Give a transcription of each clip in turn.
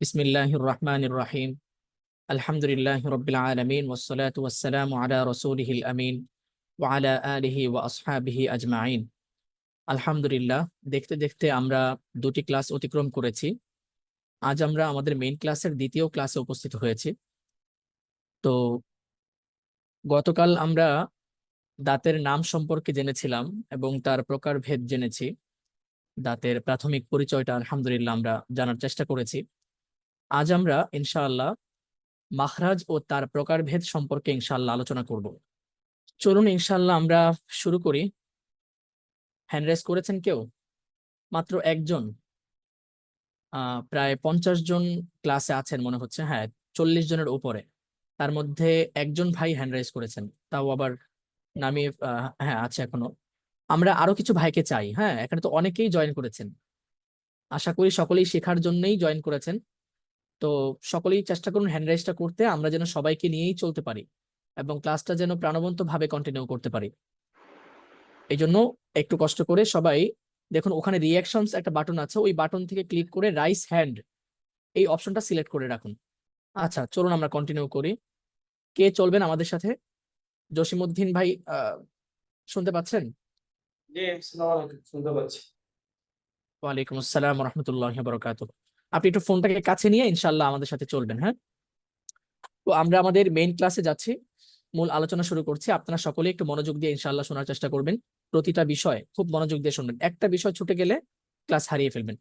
বিসমিল্লাহির রহমানির রহিম। আলহামদুলিল্লাহি রাব্বিল আলামিন ওয়াসসালাতু ওয়াসসালামু আলা রাসূলিহিল আমিন ওয়া আলা আলিহি ওয়া আসহাবিহি আজমাইন। আলহামদুলিল্লাহ, দেখতে দেখতে আমরা দুটি ক্লাস অতিক্রম করেছি। আজ আমরা আমাদের মেইন ক্লাসের দ্বিতীয় ক্লাসে উপস্থিত হয়েছি। তো গতকাল আমরা দাঁতের নাম সম্পর্কে জেনেছিলাম এবং তার প্রকারভেদ জেনেছি। দাঁতের প্রাথমিক পরিচয়টা আলহামদুলিল্লাহ আমরা জানার চেষ্টা করেছি। আজ আমরা ইনশাআল্লাহ মাখরাজ ও তার প্রকারভেদ সম্পর্কে ইনশাআল্লাহ আলোচনা করব। চলুন ইনশাআল্লাহ আমরা শুরু করি। হ্যান্ড রেজ করেছেন কেউ? মাত্র একজন। প্রায় 50 জন ক্লাসে আছেন মনে হচ্ছে। হ্যাঁ, 40 জনের উপরে। তার মধ্যে একজন ভাই হ্যান্ড রেজ করেছেন, তাও আবার নামিয়ে। হ্যাঁ, আছে এখনো। আমরা আরো কিছু ভাইকে চাই। হ্যাঁ, এখানে তো অনেকেই জয়েন করেছেন। আশা করি সকলেই শেখার জন্যই জয়েন করেছেন। তো সকলেই চেষ্টা করুন হ্যান্ড রেজটা করতে, আমরা যেন সবাইকে নিয়েই চলতে পারি এবং ক্লাসটা যেন প্রাণবন্ত ভাবে কন্টিনিউ করতে পারি। এই জন্য একটু কষ্ট করে সবাই দেখুন, ওখানে রিয়াকশনস একটা বাটন আছে, ওই বাটন থেকে ক্লিক করে রাইস হ্যান্ড এই অপশনটা সিলেক্ট করে রাখুন। আচ্ছা, চলুন আমরা কন্টিনিউ করি। কে চলবেন আমাদের সাথে? জসিমউদ্দিন ভাই, শুনতে পাচ্ছেন? জি, আসসালামু আলাইকুম, শুনতে পাচ্ছি। ওয়ালাইকুম আসসালাম ওয়া রাহমাতুল্লাহি ওয়া বারাকাতুহু। আপনি একটু ফোনটাকে কাছে নিয়ে ইনশাআল্লাহ আমাদের সাথে চলবেন। হ্যাঁ, তো আমরা আমাদের মেইন ক্লাসে যাচ্ছি, মূল আলোচনা শুরু করছি। আপনারা সকলে একটু মনোযোগ দিয়ে ইনশাআল্লাহ শোনার চেষ্টা করবেন। প্রতিটা বিষয় খুব মনোযোগ দিয়ে শুনবেন, একটা বিষয় ছুটে গেলে ক্লাস হারিয়ে ফেলবেন।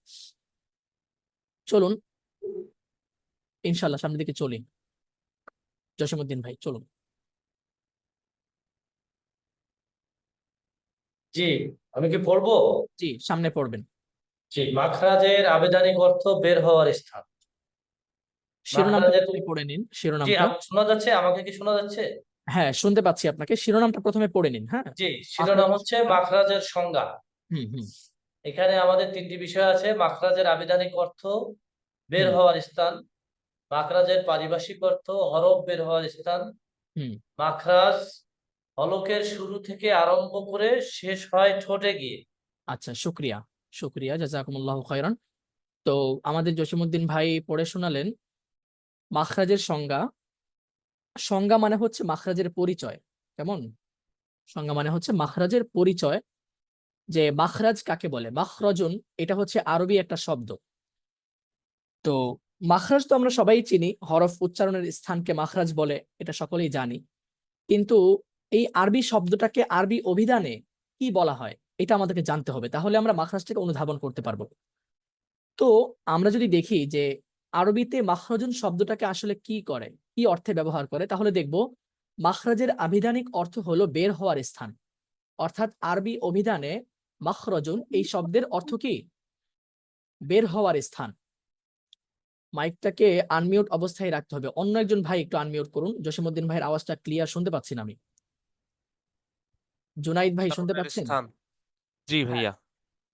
চলুন ইনশাআল্লাহ সামনের দিকে চলি। জসিমউদ্দিন ভাই চলুন। জি, আমি কি পড়বো? জি, সামনে পড়বেন। জি, মাখরাজের আবেদনিক অর্থ বের হওয়ার স্থান। শিরোনামটা মাখরাজের প্রথমে পড়ে নিন, জি, শিরোনামটা। শোনা যাচ্ছে? আমাকে কি শোনা যাচ্ছে? হ্যাঁ, শুনতে পাচ্ছি আপনাকে। শিরোনামটা প্রথমে পড়ে নিন। হ্যাঁ, জি, শিরোনাম মাখরাজের হচ্ছে সংজ্ঞা। মাখরাজের সংজ্ঞা। হুম হুম এখানে আমাদের তিনটি বিষয় আছে: মাখরাজের আবেদনিক অর্থ, বের হুম হওয়ার স্থান; মাখরাজের পারিভাষিক অর্থ, হরফ বের হওয়ার স্থান; হুম মাখরাজ হলকের শুরু থেকে আরম্ভ করে শেষ হয় ঠোঁটে গিয়ে। আচ্ছা, শুক্রিয়া। শুক্রিয়া, জাযাকুমুল্লাহু খায়রান। তো আমাদের জসিমউদ্দিন ভাই পড়ে শোনালেন মাখরাজের সংজ্ঞা। সংজ্ঞা মানে হচ্ছে মাখরাজের পরিচয়। কেমন? সংজ্ঞা মানে হচ্ছে মাখরাজের পরিচয়, যে মাখরাজ কাকে বলে। মাখরাজুন এটা হচ্ছে আরবি একটা শব্দ। তো মাখরাজ তো আমরা সবাই চিনি, হরফ উচ্চারণের স্থানকে মাখরাজ বলে, এটা সকলেই জানি। কিন্তু এই আরবি শব্দটাকে আরবি অভিধানে কি বলা হয় এটা আমাদেরকে জানতে হবে, তাহলে আমরা মাখরাজটাকে অনুধাবন করতে পারবো। তো আমরা যদি দেখি যে আরবিতে মাখরাজুন শব্দটাকে আসলে কি করে, কি অর্থে ব্যবহার করে, তাহলে দেখব মাখরাজের আভিধানিক অর্থ হলো বের হওয়ার স্থান। অর্থাৎ আরবি অভিধানে মাখরাজুন এই শব্দের অর্থ কি? বের হওয়ার স্থান। মাইকটাকে আনমিউট অবস্থায় রাখতে হবে। অন্য একজন ভাই একটু আনমিউট করুন। জসিমউদ্দিন ভাইয়ের আওয়াজটা ক্লিয়ার শুনতে পাচ্ছি না আমি। জুনাইদ ভাই শুনতে উচ্চারণের পাচ্ছেন? স্থান। জি হ্যাঁ, ভাইয়া।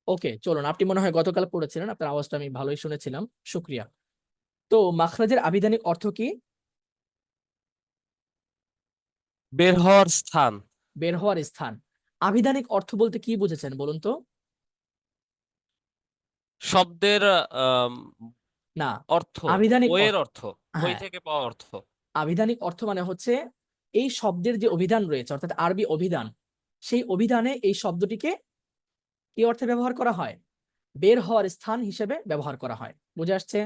ওকে, চলুন। আপনি মনে হয় গতকাল পড়েছিলেন, আপনার আওয়াজটা আমি ভালোই শুনেছিলাম। শুক্রিয়া। তো মাখরাজের আভিধানিক অর্থ কি? বের হওয়ার স্থান। বের হওয়ার স্থান। আভিধানিক অর্থ বলতে কি বুঝেছেন বলুন তো? শব্দের না, অর্থ, আভিধানিক বইয়ের অর্থ। অর্থ, বই হ্যাঁ, থেকে পাওয়া অর্থ। আভিধানিক অর্থ মানে হচ্ছে এই শব্দের যে অভিধান রয়েছে, অর্থাৎ আরবি অভিধান, সেই অভিধানে এই শব্দটিকে কি অর্থে ব্যবহার করা হয়? বের হওয়ার স্থান হিসেবে ব্যবহার করা হয়। বুঝে আসছে?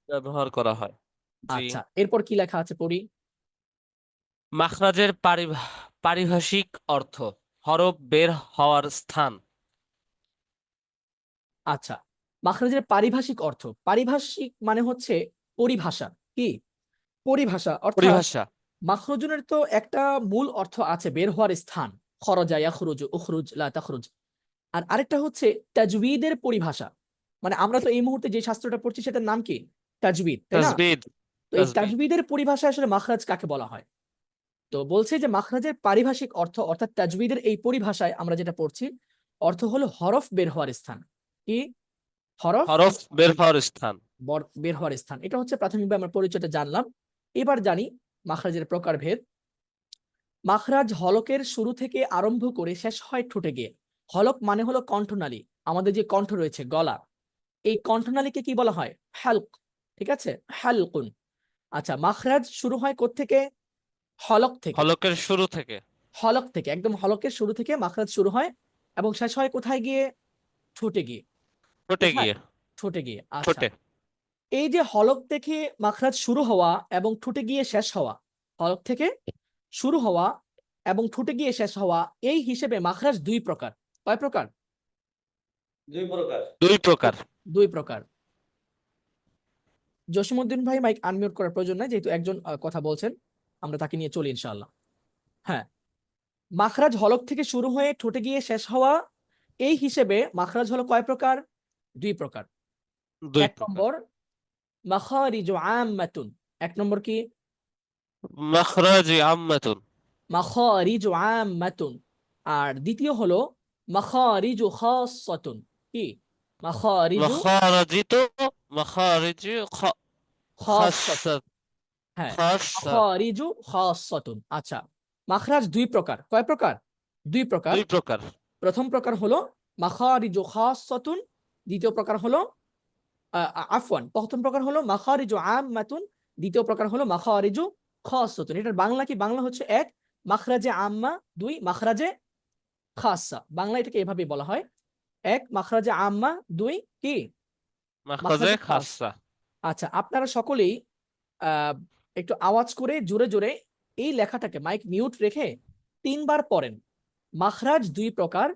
ব্যবহার করা হয়। জি। আচ্ছা, এরপর কি লেখা আছে পড়ি। মাখরাজের পারিভাষিক অর্থ, হরফ বের হওয়ার স্থান। আচ্ছা, মাখরাজের পারিভাষিক অর্থ। পারিভাষিক মানে হচ্ছে পরিভাষা। কি? পরিভাষা। অর্থাৎ পরিভাষা। মাখরুজুনের তো একটা মূল অর্থ আছে, বের হওয়ার স্থান। খরজা ইয়াখরুজু, উখরুজ লা তাখরুজ। আর আরেকটা হচ্ছে তাজউইদের পরিভাষা। মানে আমরা তো এই মুহূর্তে যে শাস্ত্রটা পড়ছি সেটার নাম কি? তাজউইদ, তাই না? তাজবিদ। তো এই তাজবিদ। তাজউইদের পরিভাষায় আসলে মাখরাজ কাকে বলা হয়? তো বলছে যে মাখরাজের পারিভাষিক অর্থ, অর্থাৎ তাজউইদের এই পরিভাষায় আমরা যেটা পড়ছি, অর্থ হলো হরফ বের হওয়ার স্থান। কি? হরফ হরফ বের হওয়ার স্থান। বের হওয়ার স্থান। এটা হচ্ছে প্রাথমিকভাবে আমরা পরিচয়টা জানলাম। এবার জানি মাখরাজের প্রকারভেদ। মাখরাজ হলকের শুরু থেকে আরম্ভ করে শেষ হয় ঠোঁটে গিয়ে। হলক মানে হলো কণ্ঠনালী। আমাদের যে কণ্ঠ রয়েছে, গলা, এই কণ্ঠনালীকে কি বলা হয়? হালক। ঠিক আছে, হালকুন। আচ্ছা, মাখরাজ শুরু হয় কোত্থেকে? হলক থেকে। হলকের শুরু থেকে। হলক থেকে, একদম হলকের শুরু থেকে মাখরাজ শুরু হয় এবং শেষ হয় কোথায় গিয়ে? ঠোঁটে গিয়ে। ঠোঁটে কোথায়? গিয়ে। ঠোঁটে গিয়ে। আচ্ছা, ঠোঁটে। এই যে হলক থেকে মাখরাজ শুরু হওয়া এবং ঠোঁটে গিয়ে শেষ হওয়া, হলক থেকে শুরু হওয়া এবং ঠোঁটে গিয়ে শেষ হওয়া, এই হিসেবে মাখরাজ দুই প্রকার। কয় প্রকার? দুই প্রকার। দুই প্রকার। দুই প্রকার। জসিমউদ্দিন ভাই মাইক আনমিউট করার প্রয়োজন নাই, যেহেতু একজন কথা বলছেন, আমরা তাকে নিয়ে চলি ইনশাআল্লাহ। হ্যাঁ, মাখরাজ হলক থেকে শুরু হয়ে ঠোঁটে গিয়ে শেষ হওয়া, এই হিসেবে মাখরাজ হলো কয় প্রকার? দুই প্রকার। দুই এক প্রকার। নম্বর মাখারিজু আম্মাতুন। এক নম্বর কি? মাখরাজি আম্মাতুন। মাখারিজু আম্মাতুন। আর দ্বিতীয় হলো মাখারিজু খাসসাতুন। কি? মাখারিজু মাখারাজিতু। মাখারিজি খাসসাতুন। খাসাত। হ্যাঁ, খাসাত। মাখারিজু খাসসাতুন। আচ্ছা, মাখরাজ দুই প্রকার। কয় প্রকার? দুই প্রকার। দুই প্রকার। প্রথম প্রকার হলো মাখারিজু খাসসাতুন, দ্বিতীয় প্রকার হলো আফওয়ান, প্রথম প্রকার হলো মাখারিজু আম্মাতুন, দ্বিতীয় প্রকার হলো মাখারিজু খাসসাতুন। এটার বাংলা কি? বাংলা হচ্ছে এক মাখরাজে আম্মা, দুই মাখরাজে খাসা। বাংলা এটাকে এভাবে বলা হয়, এক মাখরাজে আম্মা, দুই কি? মাখরাজে মাখরাজে খাস। খাসা। আচ্ছা, আপনারা সকলেই আহ একটু আওয়াজ করে জোরে জোরে এই লেখাটাকে মাইক মিউট রেখে তিনবার পড়েন। মাখরাজ দুই প্রকার,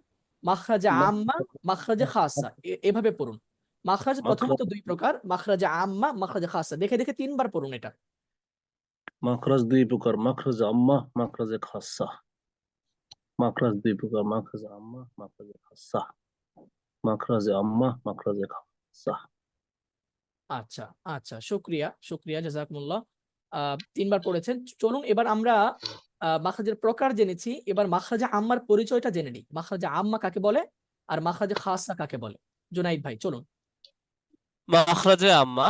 মাখরাজে আম্মা, মাখরাজে খাসা, এভাবে পড়ুন। মাখরাজ প্রথমত দুই প্রকার, মাখরাজে আম্মা, মাখরাজে খাসা, দেখে দেখে তিনবার পড়ুন এটা। মাখরাজ দুই প্রকার, মাখরাজ আম্মা, মাখরাজে খাসা। মাখরাজ দুই প্রকার, মাখরাজ আম্মা, মাখরাজে খাসা। মাখরাজে আম্মা, মাখরাজে খাসা। আচ্ছা আচ্ছা, শুক্রিয়া শুক্রিয়া, জাযাকুমুল্লাহ। তিনবার পড়েছেন। চলুন এবার আমরা মাখরাজের প্রকার জেনেছি, এবার মাখরাজে আম্মার পরিচয়টা জেনে নিই। মাখরাজে আম্মা কাকে বলে আর মাখরাজে খাসা কাকে বলে? জুনাইদ ভাই চলুন। মাখরাজে আম্মা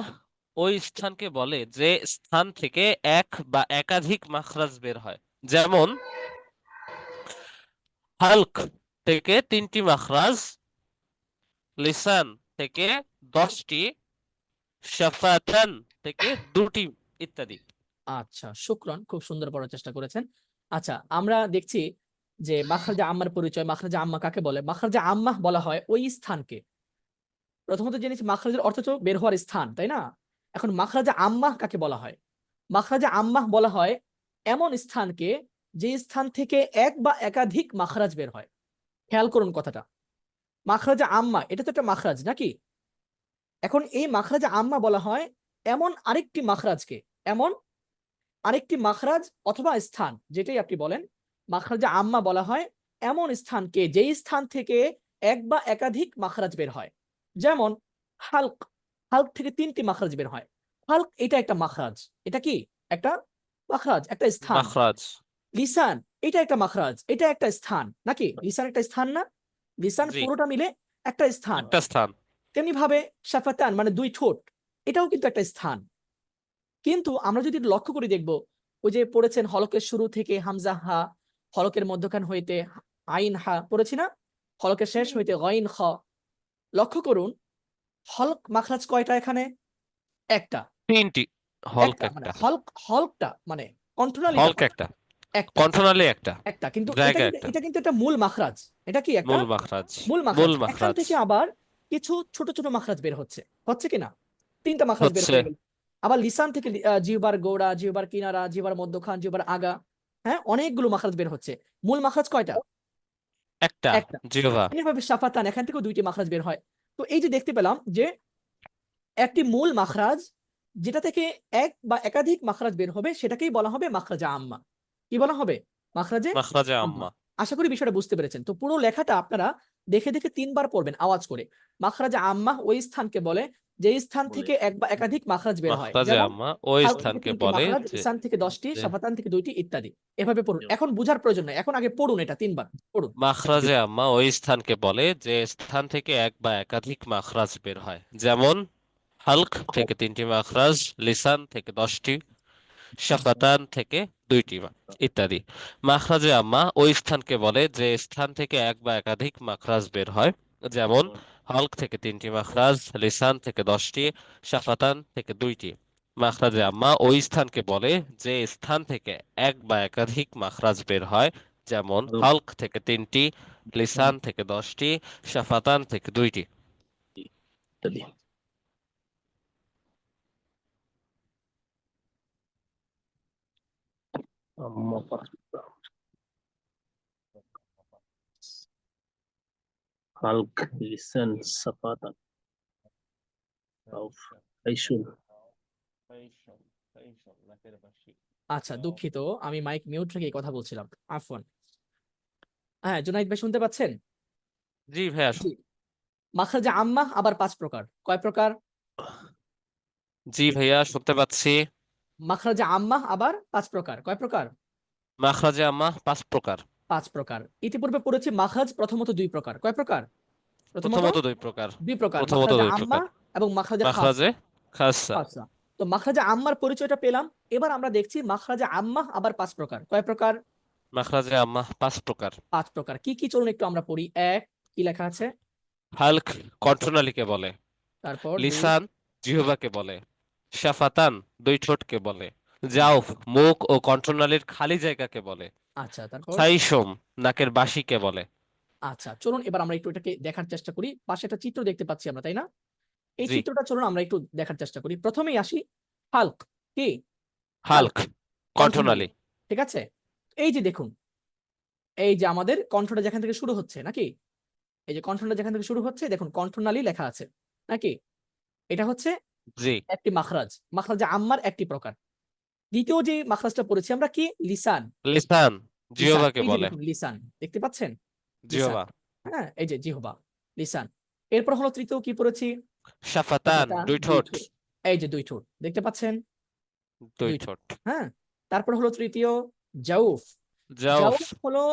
ওই স্থানকে বলে যে স্থান থেকে এক বা একাধিক মাখরাজ বের হয়। যেমন হালক থেকে 3টি মাখরাজ, লিসান থেকে 10টি, শাফাতান থেকে 2টি, ইত্যাদি। আচ্ছা, শুকরান, খুব সুন্দর পড়ার চেষ্টা করেছেন। আচ্ছা, আমরা দেখছি যে মাখরাজে আম্মার পরিচয়। মাখরাজে আম্মা কাকে বলে? মাখরাজে আম্মা বলা হয় ওই স্থানকে। প্রথমত জেনেছি মাখরাজের অর্থ হচ্ছে বের হওয়ার স্থান, তাই না? এখন মাখরাজে আম্মাহ কাকে বলা হয়? মাখরাজে আম্মাহ বলা হয় এমন স্থানকে যে স্থান থেকে এক বা একাধিক মাখরাজ বের হয়। খেয়াল করুন কথাটা, মাখরাজে আম্মা এটা তো একটা মাখরাজ নাকি? এখন এই মাখরাজে আম্মা বলা হয় এমন আরেকটি মাখরাজকে, এমন আরেকটি মাখরাজ অথবা স্থান, যেটাই আপনি বলেন, মাখরাজে আম্মা বলা হয় এমন স্থানকে যেই স্থান থেকে এক বা একাধিক মাখরাজ বের হয়। যেমন হালক, হালক থেকে 3টি মাখরাজ বের হয়। হালক এটা একটা মাখরাজ। এটা কি? একটা মাখরাজ, একটা স্থান। মাখরাজ। লিসান এটা একটা মাখরাজ, এটা একটা স্থান নাকি? লিসান একটা স্থান না? লিসান জি, পুরোটা মিলে একটা স্থান। একটা স্থান। তেমনি ভাবে শাফাতান মানে দুই ঠোঁট, এটাও কিন্তু একটা স্থান। কিন্তু আমরা যদি লক্ষ্য করে দেখব, ওই যে পড়েছেন হলকের শুরু থেকে হামজা হা, হলকের মধ্যখান হইতে আইন হা পড়েছি না, হলকের শেষ হইতে গইন খ। লক্ষ্য করুন হলক মাখরাজ কয়টা এখানে? একটা। 3টি। হলক একটা মানে একটা। হলকটা মানে কণ্ঠনালীটা হলক কয়টা? একটা। একটা। কণ্ঠনালী একটা। একটা, কিন্তু জায়গা একটা। এটা কিন্তু একটা মূল মাখরাজ। এটা কি একটা মূল মাখরাজ। মূল মূল মাখরাজ? এখান মাখরাজ থেকে আবার কিছু ছোট ছোট মাখরাজ বের হচ্ছে, হচ্ছে কিনা? 3টা মাখরাজ বের হচ্ছে। হয়ে গেল। আবার লিসান থেকে জিহ্বার গোড়া, জিহ্বার কিনারা, জিহ্বার মধ্যখান, জিহ্বার আগা, হ্যাঁ, অনেকগুলো মাখরাজ বের হচ্ছে। মূল মাখরাজ কয়টা? একটা। একটা। জিহ্বা। এভাবে শাফাতান এখান থেকেও 2টি মাখরাজ বের হয়। তো এই যে দেখতে পেলাম যে একটি মূল মাখরাজ যেটা থেকে এক বা একাধিক মাখরাজ বের হবে সেটাকেই বলা হবে মাখরাজে আম্মা। কি বলা হবে? মাখরাজে মাখরাজে আম্মা। আম্মা। আশা করি বিষয়টা বুঝতে পেরেছেন। তো পুরো লেখাটা আপনারা দেখে দেখে 3বার পড়বেন আওয়াজ করে। মাখরাজে আম্মা ওই স্থানকে বলে যে স্থান থেকে এক বা একাধিক মাখরাজ বের হয়। মাখরাজে যেমন আম্মা ওই হালক থেকে স্থানকে 3টি বলে মাখরাজ, যে লিসান থেকে 10টি, যে শাফাতান থেকে 2টি ইত্যাদি। এভাবে পড়ুন। এখন বুঝার প্রয়োজন নাই, এখন আগে পড়ুন, এটা 3বার পড়ুন। মাখরাজে আম্মা ওই স্থানকে বলে যে স্থান থেকে এক বা একাধিক মাখরাজ বের হয়। যেমন হালক থেকে 3টি মাখরাজ, লিসান থেকে 10টি, শাফাতান থেকে 2টি, ইত্যাদি। মাখরাজে আম্মা ওই স্থানকে বলে যে স্থান থেকে এক বা একাধিক মাখরাজ বের হয়। যেমন হালক থেকে 3টি মাখরাজ, লিসান থেকে 10টি, শাফাতান থেকে 2টি। মাখরাজে আম্মা ওই স্থানকে বলে যে স্থান থেকে এক বা একাধিক মাখরাজ বের হয়, যেমন হালক থেকে 3টি, লিসান থেকে 10টি, শাফাতান থেকে 2টি। ইত্যাদি। আম্মা পাঁচ প্রকার, হালক, লিসান, সাফাতান, জাউফ, খাইশুম। আচ্ছা, দুঃখিত, আমি মাইক মিউট রেখে এই কথা বলছিলাম, আফওয়ান। হ্যাঁ, জুনাইদ ভাই শুনতে পাচ্ছেন? জি ভাইয়া, জি। মাখরাজে আম্মা আবার 5 প্রকার। কয় প্রকার? জি ভাইয়া শুনতে পাচ্ছি। মাখরাজে আম্মা আবার 5 প্রকার। কয় প্রকার? মাখরাজে আম্মা 5 প্রকার। 5 প্রকার। ইতিপূর্বে পড়েছি মাখরাজ প্রথমত 2 প্রকার। কয় প্রকার? প্রথমত প্রথমত 2 প্রকার। 2 প্রকার, প্রথমত মাখরাজে 2 আম্মা প্রকার। এবং মাখরাজে মাখরাজে খাসা। খাসা। তো মাখরাজে আম্মার পরিচয়টা পেলাম। এবার আমরা দেখছি মাখরাজে আম্মা আবার 5 প্রকার। কয় প্রকার? মাখরাজে আম্মা 5 প্রকার। 5 প্রকার। কি কি চলুন একটু আমরা পড়ি। 1, কি লেখা আছে? হালক কণ্ঠনালীকে বলে। তারপর 2, লিসান জিহ্বাকে বলে। শাফাতান 2 ঠোঁটকে বলে। জাউফ মুখ ও কণ্ঠনালীর খালি জায়গাকে বলে। আচ্ছা, তারপর খাইশম নাকের বাসিকে বলে। আচ্ছা, চলুন এবার আমরা একটু এটাকে দেখার চেষ্টা করি। পাশে একটা চিত্র দেখতে পাচ্ছি আমরা, তাই না? এই জি। চিত্রটা চলুন আমরা একটু দেখার চেষ্টা করি। প্রথমেই আসি হাল্ক। কি? হালক কণ্ঠনালী। কণ্ঠনালী। ঠিক আছে? এই যে দেখুন, এই যে আমাদের কণ্ঠটা যেখান থেকে শুরু হচ্ছে নাকি, এই যে কণ্ঠটা যেখান থেকে শুরু হচ্ছে, দেখুন কণ্ঠনালী লেখা আছে নাকি। এটা হচ্ছে জি। একটি মাখরাজ। মাখরাজে আম্মার একটি প্রকার। দ্বিতীয় যে মাখরাজটা পড়েছি আমরা, কি? লিসান। লিসান লিসান, জিহ্বাকে এই যে বলে। দেখুন লিসান, দেখতে পাচ্ছেন? লিসান। জিহ্বা। হ্যাঁ, এই যে জিহ্বা, লিসান। এরপর হলো তৃতীয় কি পড়েছি? শাফাতান শাফাতান, 2 দুই ঠোঁট। ঠোঁট। এই যে 2 ঠোঁট, দেখতে পাচ্ছেন? 2 2 ঠোঁট। ঠোঁট। হ্যাঁ। তারপর হলো তৃতীয় জাউফ। জাউফ জাউফ হলো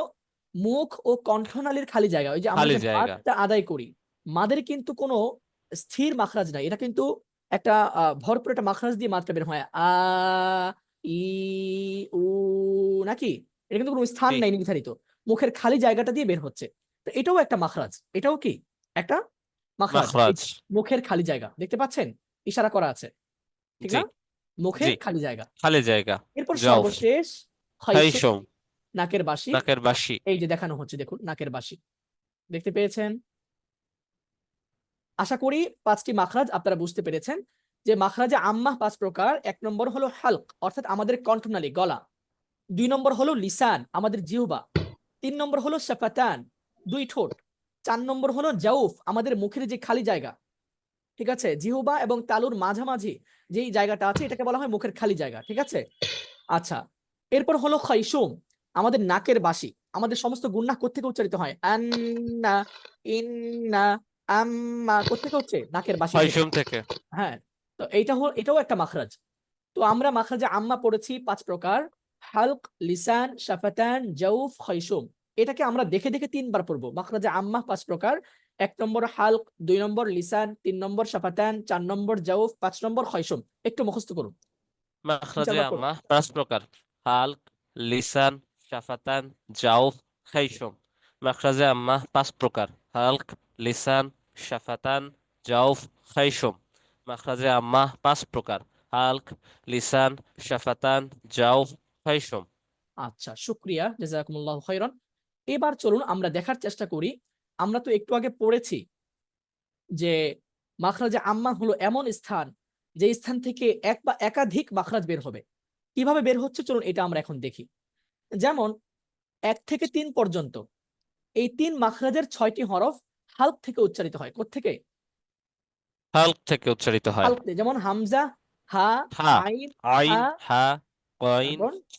মুখ ও কণ্ঠনালীর খালি জায়গা। ওই যে আমরা খালি যে জায়গা। মাদটা আদায় করি, মাদের কিন্তু কোনো স্থির মাখরাজ নাই। এটা কিন্তু একটা ভরপুর একটা মাখরাজ দিয়ে মাদটা বের হয়। আ, ই, উ, নাকি? এটা কিন্তু কোনো স্থান জি। নাই নির্ধারিত। মুখের খালি জায়গাটা দিয়ে বের হচ্ছে। তো এটাও একটা মাখরাজ। এটাও কি একটা মাখরাজ? এই মাখরাজ। মুখের খালি জায়গা দেখতে পাচ্ছেন? ইশারা করা আছে, ঠিক জি। না? জি, মুখের খালি জায়গা। খালি জায়গা। এরপর জাউফ। সর্বশেষ খাইশুম, খাইশম নাকের বাসি। নাকের বাসি। এই যে দেখানো হচ্ছে, দেখুন নাকের বাসি, দেখতে পেয়েছেন? আশা করি 5টি মাখরাজ আপনারা বুঝতে পেরেছেন। যে মাখরাজে আম্মা 5 প্রকার। 1 নম্বর হলো হালক, অর্থাৎ আমাদের কণ্ঠনালী, গলা। 2 নম্বর হলো লিসান, আমাদের জিহ্বা। 3 নম্বর হলো শাফাতান, 2 ঠোঁট। 4 নম্বর হলো জাউফ, আমাদের মুখের যে খালি জায়গা। ঠিক আছে? জিহ্বা এবং তালুর মাঝামাঝি যেই জায়গাটা আছে, এটাকে বলা হয় মুখের খালি জায়গা। ঠিক আছে? আচ্ছা, এরপর হলো খাইশুম, আমাদের নাকের বাসি। আমাদের সমস্ত গুন্নাহ কোত্থেকে উচ্চারিত হয়? আন্না, ইন্না, আম্মা, কোত্থেকে হচ্ছে? নাকের বাসি থেকে। খাইশম থেকে। হ্যাঁ। তো এইটা হলো, এটাও একটা মাখরাজ। তো আমরা মাখরাজে আম্মা পড়েছি 5 প্রকার: হালক, লিসান, শাফাতান, জাউফ, খাইশুম। এটাকে আমরা দেখে দেখে 3 বার পড়বো। মাখরাজে আম্মা 5 প্রকার: 1 নম্বর হালক, 2 নম্বর লিসান, 3 নম্বর শাফাতান, 4 নম্বর জাউফ, 5 নম্বর খাইশুম। একটু মুখস্থ করুন। মাখরাজে 3-4 বার পড়ুন। আম্মা 5 প্রকার: হালক, লিসান, শাফাতান, জাউফ, খাইশম। মাখরাজে আম্মা 5 প্রকার: হালক, লিসান, শাফাতান, জাউফ, খাইশম। মাখরাজে আম্মা 5 প্রকার: হালক, লিসান, শাফাতান, জাউফ, খাইশম। আচ্ছা, শুকরিয়া, জাযাকুমুল্লাহু খাইরান। এবার চলুন আমরা দেখার চেষ্টা করি। আমরা তো একটু আগে পড়েছি যে মাখরাজে আম্মা হলো এমন স্থান, যে স্থান থেকে এক বা একাধিক মাখরাজ বের হবে। কিভাবে বের হচ্ছে চলুন এটা আমরা এখন দেখি। যেমন 1 থেকে 3 পর্যন্ত এই 3 মাখরাজের 6টি হরফ হালক থেকে উচ্চারিত হয়। কোত্থেকে? হালক থেকে উচ্চারিত হয়। হালক থেকে। যেমন হামজা, হা, হা, আইন, আইন, হা, হা, কইন, তারপর খ।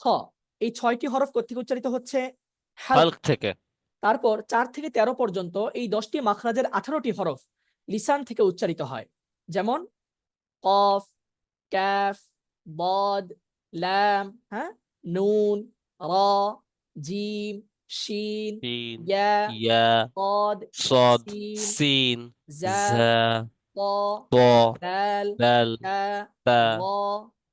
খ। এই 6টি হরফ কোত্থেকে উচ্চারিত হচ্ছে? হালক। হালক থেকে। তারপর 4 থেকে 13 পর্যন্ত এই 10টি মাখরাজের 18টি হরফ লিসান থেকে উচ্চারিত হয়। যেমন কফ, কাফ, বদ, লাম, হ্যাঁ, নুন, র, জিম, শিন, সিন, ইয়া, ইয়া, কদ, صاد، সিন, سين، জা, زا، ত, ضا، দাল, دال، তা, تا। র,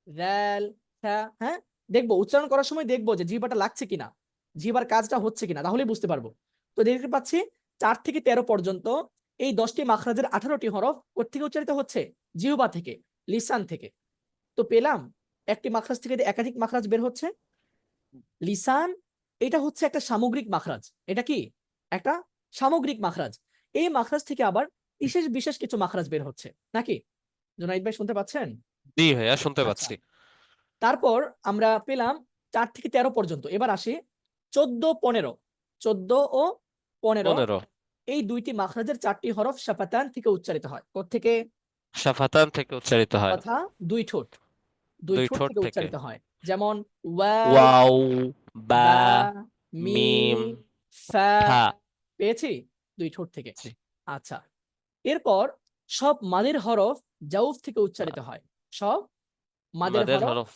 দাল, থা। হ্যাঁ, দেখবো উচ্চারণ করার সময় দেখবো যে জিহ্বাটা লাগছে কিনা, জিহ্বার কাজটা হচ্ছে কিনা, তাহলেই বুঝতে পারবো। তো দেখতে পাচ্ছি 4 থেকে 13 পর্যন্ত এই 10টি মাখরাজের 18টি হরফ কোত্থেকে উচ্চারিত হচ্ছে? জিহ্বা থেকে, লিসান থেকে। তো পেলাম একটি মাখরাজ থেকে যে একাধিক মাখরাজ বের হচ্ছে। লিসান এটা হচ্ছে একটা সামগ্রিক মাখরাজ। এটা কি? একটা সামগ্রিক মাখরাজ। এই মাখরাজ থেকে আবার বিশেষ বিশেষ কিছু মাখরাজ বের হচ্ছে নাকি? জুনাইদ ভাই শুনতে পাচ্ছেন? জি ভাইয়া, শুনতে আচ্ছা, পাচ্ছি। তারপর আমরা পেলাম 4 থেকে 13 পর্যন্ত। এবার আসি 14, 15। 14 ও 15 15 এই দুইটি মাখরাজের 4টি হরফ শাফাতান থেকে উচ্চারিত হয়। কোত্থেকে? শাফাতান থেকে উচ্চারিত হয়, কথা দুই ঠোঁট, দুই দুই ঠোঁট ঠোঁট থেকে থেকে। উচ্চারিত হয়। যেমন ওয়াও, ওয়াও, বা, বা, মিম, মিম, ফা। ফা। পেয়েছি? দুই ঠোঁট থেকে। জি। আচ্ছা, এরপর সব মাদের হরফ জাউফ থেকে উচ্চারিত হয়। সব মাদের মাদের হরফ হরফ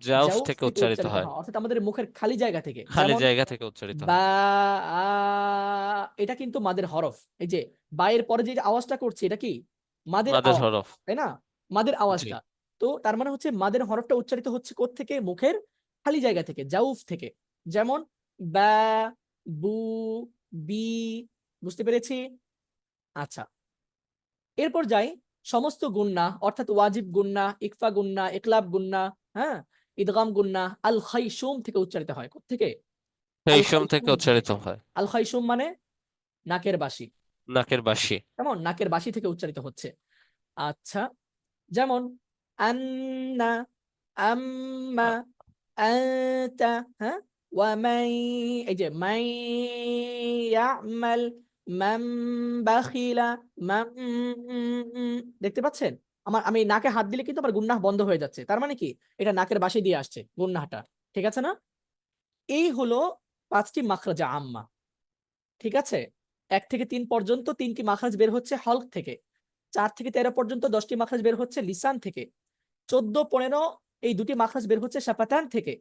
জাউফ জাউফ থেকে থেকে উচ্চারিত উচ্চারিত হয়, হয়, অর্থাৎ আমাদের মুখের খালি জায়গা থেকে। খালি যেমন জায়গা থেকে উচ্চারিত বা, হয়। আ, এটা কিন্তু মাদের হরফ। এই যে বা এর পরে যে আওয়াজটা করছে এটা কি? মাদের মাদের আওয়াজ, হরফ। তাই না? মাদের জি। আওয়াজটা। তো তার মানে হচ্ছে মাদের হরফটা উচ্চারিত হচ্ছে কোত্থেকে? মুখের খালি জায়গা থেকে, জাউফ থেকে। যেমন বা, বু, বি। বুঝতে পেরেছি? আচ্ছা, এরপর যাই সমস্ত গুন্না, অর্থাৎ ওয়াজিব গুন্না, ইকফা গুন্না, ইকলাব গুন্না, হ্যাঁ, ইদগাম গুন্না আল খাইশুম থেকে উচ্চারিত হয়। কোত্থেকে? আল রেশম থেকে খাইশুম থেকে। উচ্চারিত হয়, আল খাইশুম মানে নাকের বাসি। নাকের বাসি। কেমন? নাকের বাসি থেকে উচ্চারিত হচ্ছে। আচ্ছা, যেমন আন্না, আম্মা, আতা, হ্যাঁ, ওয়ামাই। এই যে মাই ইয়ামাল, মান বাখিলা, মান, দেখতে পাচ্ছেন? আমি নাকে হাত দিলে কিন্তু আমার গুন্নাহ বন্ধ হয়ে যাচ্ছে। তার মানে কি? এটা নাকের বাসি দিয়ে আসছে গুন্নাহটা। ঠিক আছে না? এই হলো 5টি মাখরাজা আম্মা। ঠিক আছে? 1 থেকে 3 পর্যন্ত 3টি মাখরাজ বের হচ্ছে হলক থেকে। 4 থেকে 13 পর্যন্ত 10টি মাখরাজ বের হচ্ছে লিসান থেকে। 14, 15 এই দুটি মাখরাজ বের হচ্ছে শাফাতান থেকে।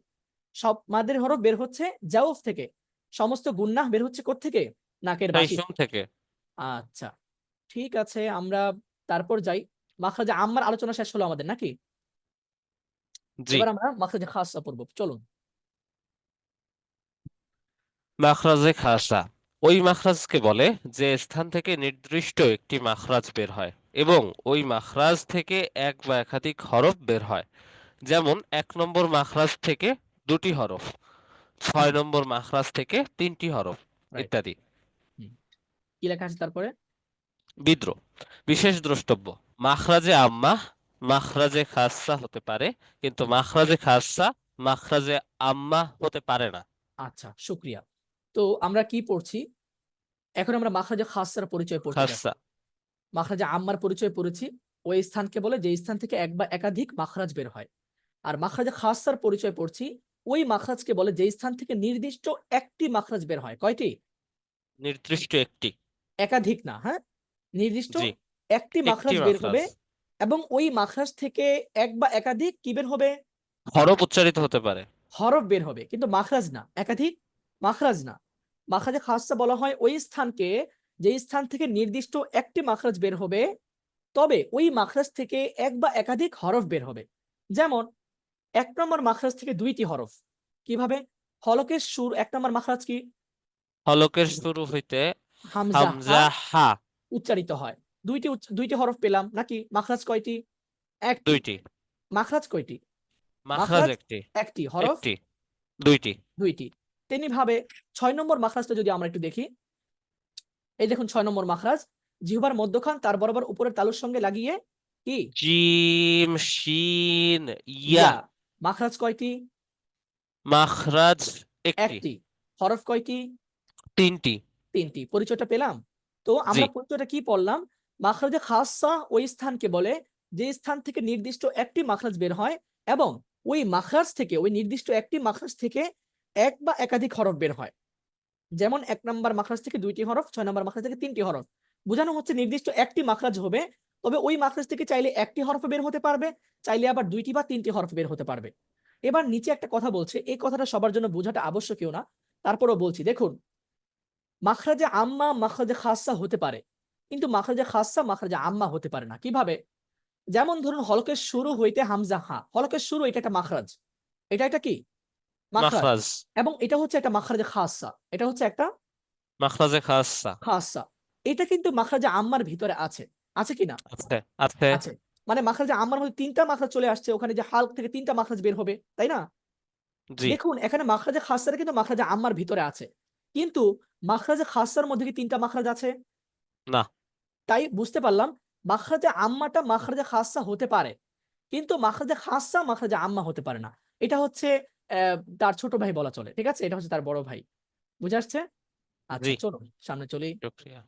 সব মাদের হরফ বের হচ্ছে জাউফ থেকে। সমস্ত গুন্নাহ বের হচ্ছে কোত্থেকে? নাকের বাসি রেশম থেকে। থেকে। আচ্ছা, ঠিক আছে, আমরা তারপর যাই। মাখরাজে আম্মার আলোচনা শেষ হলো আমাদের নাকি? জি। এবার আমরা মাখরাজে খাসা পড়ব। চলুন। মাখরাজে খাসা ওই মাখরাজকে বলে যে স্থান থেকে নির্দিষ্ট একটি মাখরাজ বের হয় এবং ওই মাখরাজ থেকে এক বা একাধিক হরফ বের হয়। যেমন 1 নম্বর মাখরাজ থেকে 2টি হরফ, 6 নম্বর মাখরাজ থেকে 3টি হরফ, রাইট। ইত্যাদি। কি লেখা আছে তারপরে? বিদ্রোহ বিশেষ দ্রষ্টব্য: মাখরাজে আম্মা মাখরাজে খাসা হতে পারে, কিন্তু মাখরাজে খাসা মাখরাজে আম্মা হতে পারে না। আচ্ছা, শুক্রিয়া। তো আমরা কি পড়ছি? এখন আমরা মাখরাজে খাসার পরিচয় পড়ছি। দেখো, খাসা মাখরাজে আম্মার পরিচয় পড়েছি। ওই স্থানকে বলে যে স্থান থেকে এক বা একাধিক মাখরাজ বের হয়। আর মাখরাজে খাসার পরিচয় পড়ছি ওই মাখরাজকে বলে যে স্থান থেকে নির্দিষ্ট একটি মাখরাজ বের হয়। কয়টি? নির্দিষ্ট একটি। একাধিক না, হ্যাঁ, নির্দিষ্ট জি, একটি একটি মাখরাজ বের মাখরাজ। হবে। এবং ওই মাখরাজ থেকে এক বা একাধিক কি বের হবে? হরফ উচ্চারিত হতে পারে। হরফ বের হবে, কিন্তু মাখরাজ না, একাধিক মাখরাজ না। মাখরাজে খাসা বলা হয় ওই স্থানকে যে স্থান থেকে নির্দিষ্ট একটি মাখরাজ বের হবে, তবে ওই মাখরাজ থেকে এক বা একাধিক হরফ বের হবে। যেমন 1 নম্বর মাখরাজ থেকে 2টি হরফ। কিভাবে? হলকের সুর 1 নম্বর মাখরাজ কি? হলকের শুরু হইতে হামজা হা হামজা হা। উচ্চারিত হয়। দুইটি হরফ পেলাম নাকি? মাখরাজ কয়টি? একটি। 2টি। মাখরাজ কয়টি? মাখরাজ মাখরাজ একটি। একটি, হরফ একটি। 2টি। 2টি। তেমনি ভাবে 6 নম্বর মাখরাজটা যদি আমরা একটু দেখি, এই দেখুন 6 নম্বর মাখরাজ জিহ্বার মধ্যখান তার বরাবর উপরের তালুর সঙ্গে লাগিয়ে কি? জিম শিন ইয়া। ইয়া। মাখরাজ কয়টি? মাখরাজ একটি। একটি। হরফ কয়টি? 3টি। 3টি। পরিচয়টা পেলাম। তো জি। আমরা পরিচয়টা কি পড়লাম? মাখরাজে খাসা ওই স্থানকে বলে যে স্থান থেকে নির্দিষ্ট একটি মাখরাজ বের হয় এবং ওই মাখরাজ থেকে, ওই নির্দিষ্ট একটি মাখরাজ থেকে এক বা একাধিক হরফ বের হয়। যেমন 1 নম্বর মাখরাজ থেকে 2টি হরফ, 6 নম্বর মাখরাজ থেকে 3টি হরফ। বোঝানো হচ্ছে নির্দিষ্ট একটি মাখরাজ হবে, তবে ওই মাখরাজ থেকে চাইলে একটি হরফ বের হতে পারবে, চাইলে আবার 2টি বা 3টি হরফ বের হতে পারবে। এবার নিচে একটা কথা বলছে, এই কথাটা সবার জন্য বোঝাটা আবশ্যকীয় না, তারপরেও বলছি। দেখুন, মাখরাজে আম্মা মাখরাজে খাসা হতে পারে, কিন্তু মাখরাজে খাসা মাখরাজে আম্মা হতে পারে না। কিভাবে? যেমন ধরুন হলকের শুরু হইতে হামজা হা, হলকের শুরু, এটা একটা মাখরাজ। এটা একটা কি? মাখরাজ। মাখরাজ। এবং এটা হচ্ছে একটা মাখরাজে খাসা, এটা হচ্ছে একটা মাখরাজে খাসা। খাসা। এটা কিন্তু মাখরাজে আম্মার ভিতরে আছে, আছে কি না? আছে আছে আছে। মানে মাখরাজে আম্মার মধ্যে তিনটা মাখরাজ চলে আসছে, ওখানে যে হালক থেকে তিনটা মাখরাজ বের হবে, তাই না? জি দেখুন এখানে মাখরাজে খাসসার কিন্তু মাখরাজে আম্মার ভিতরে আছে, কিন্তু মাখরাজে খাসসার মধ্যে কি তিনটা মাখরাজ আছে? না তাই বুঝতে পারলাম মাখরাজে আম্মাটা মাখরাজে খাসসা হতে পারে, কিন্তু মাখরাজে খাসসা মাখরাজে আম্মা হতে পারে না। এটা হচ্ছে তার ছোট ভাই বলা চলে, ঠিক আছে? এটা হচ্ছে তার বড় ভাই। বুঝে আসছে? আচ্ছা জি চলো সামনে চলি। শুকরিয়া।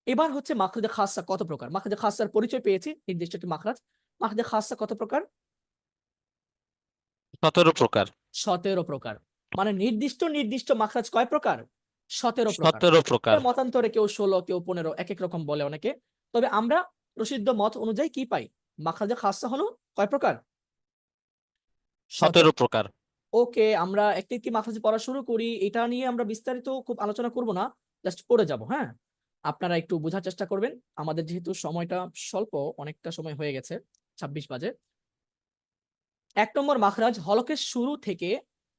এবার হচ্ছে মাখরাজে খাসসা কত প্রকার? মাখরাজে খাসসার পরিচয় পেয়েছি, নির্দিষ্ট একটি মাখরাজ। মাখরাজে খাসসা কত প্রকার? 17 প্রকার। 17 প্রকার। মানে নির্দিষ্ট নির্দিষ্ট মাখরাজ কয় প্রকার? 17 প্রকার। 17 প্রকার। এটা মতান্তরে কেউ 16 কেউ 15 এক এক রকম বলে অনেকে। তবে আমরা প্রসিদ্ধ মত অনুযায়ী কি পাই? মাখরাজে খাসসা হলো কয় প্রকার? 17। 17 প্রকার। ওকে, আমরা একটি একটি মাখরাজ পড়া শুরু করি। এটা নিয়ে আমরা বিস্তারিত খুব আলোচনা করব না, জাস্ট পড়ে যাব। হ্যাঁ, আপনারা একটু বোঝার চেষ্টা করবেন। আমাদের যেহেতু সময়টা স্বল্প, অনেকটা সময় হয়ে গেছে, 26 বাজে। 1 নম্বর মাখরাজ হলকের শুরু থেকে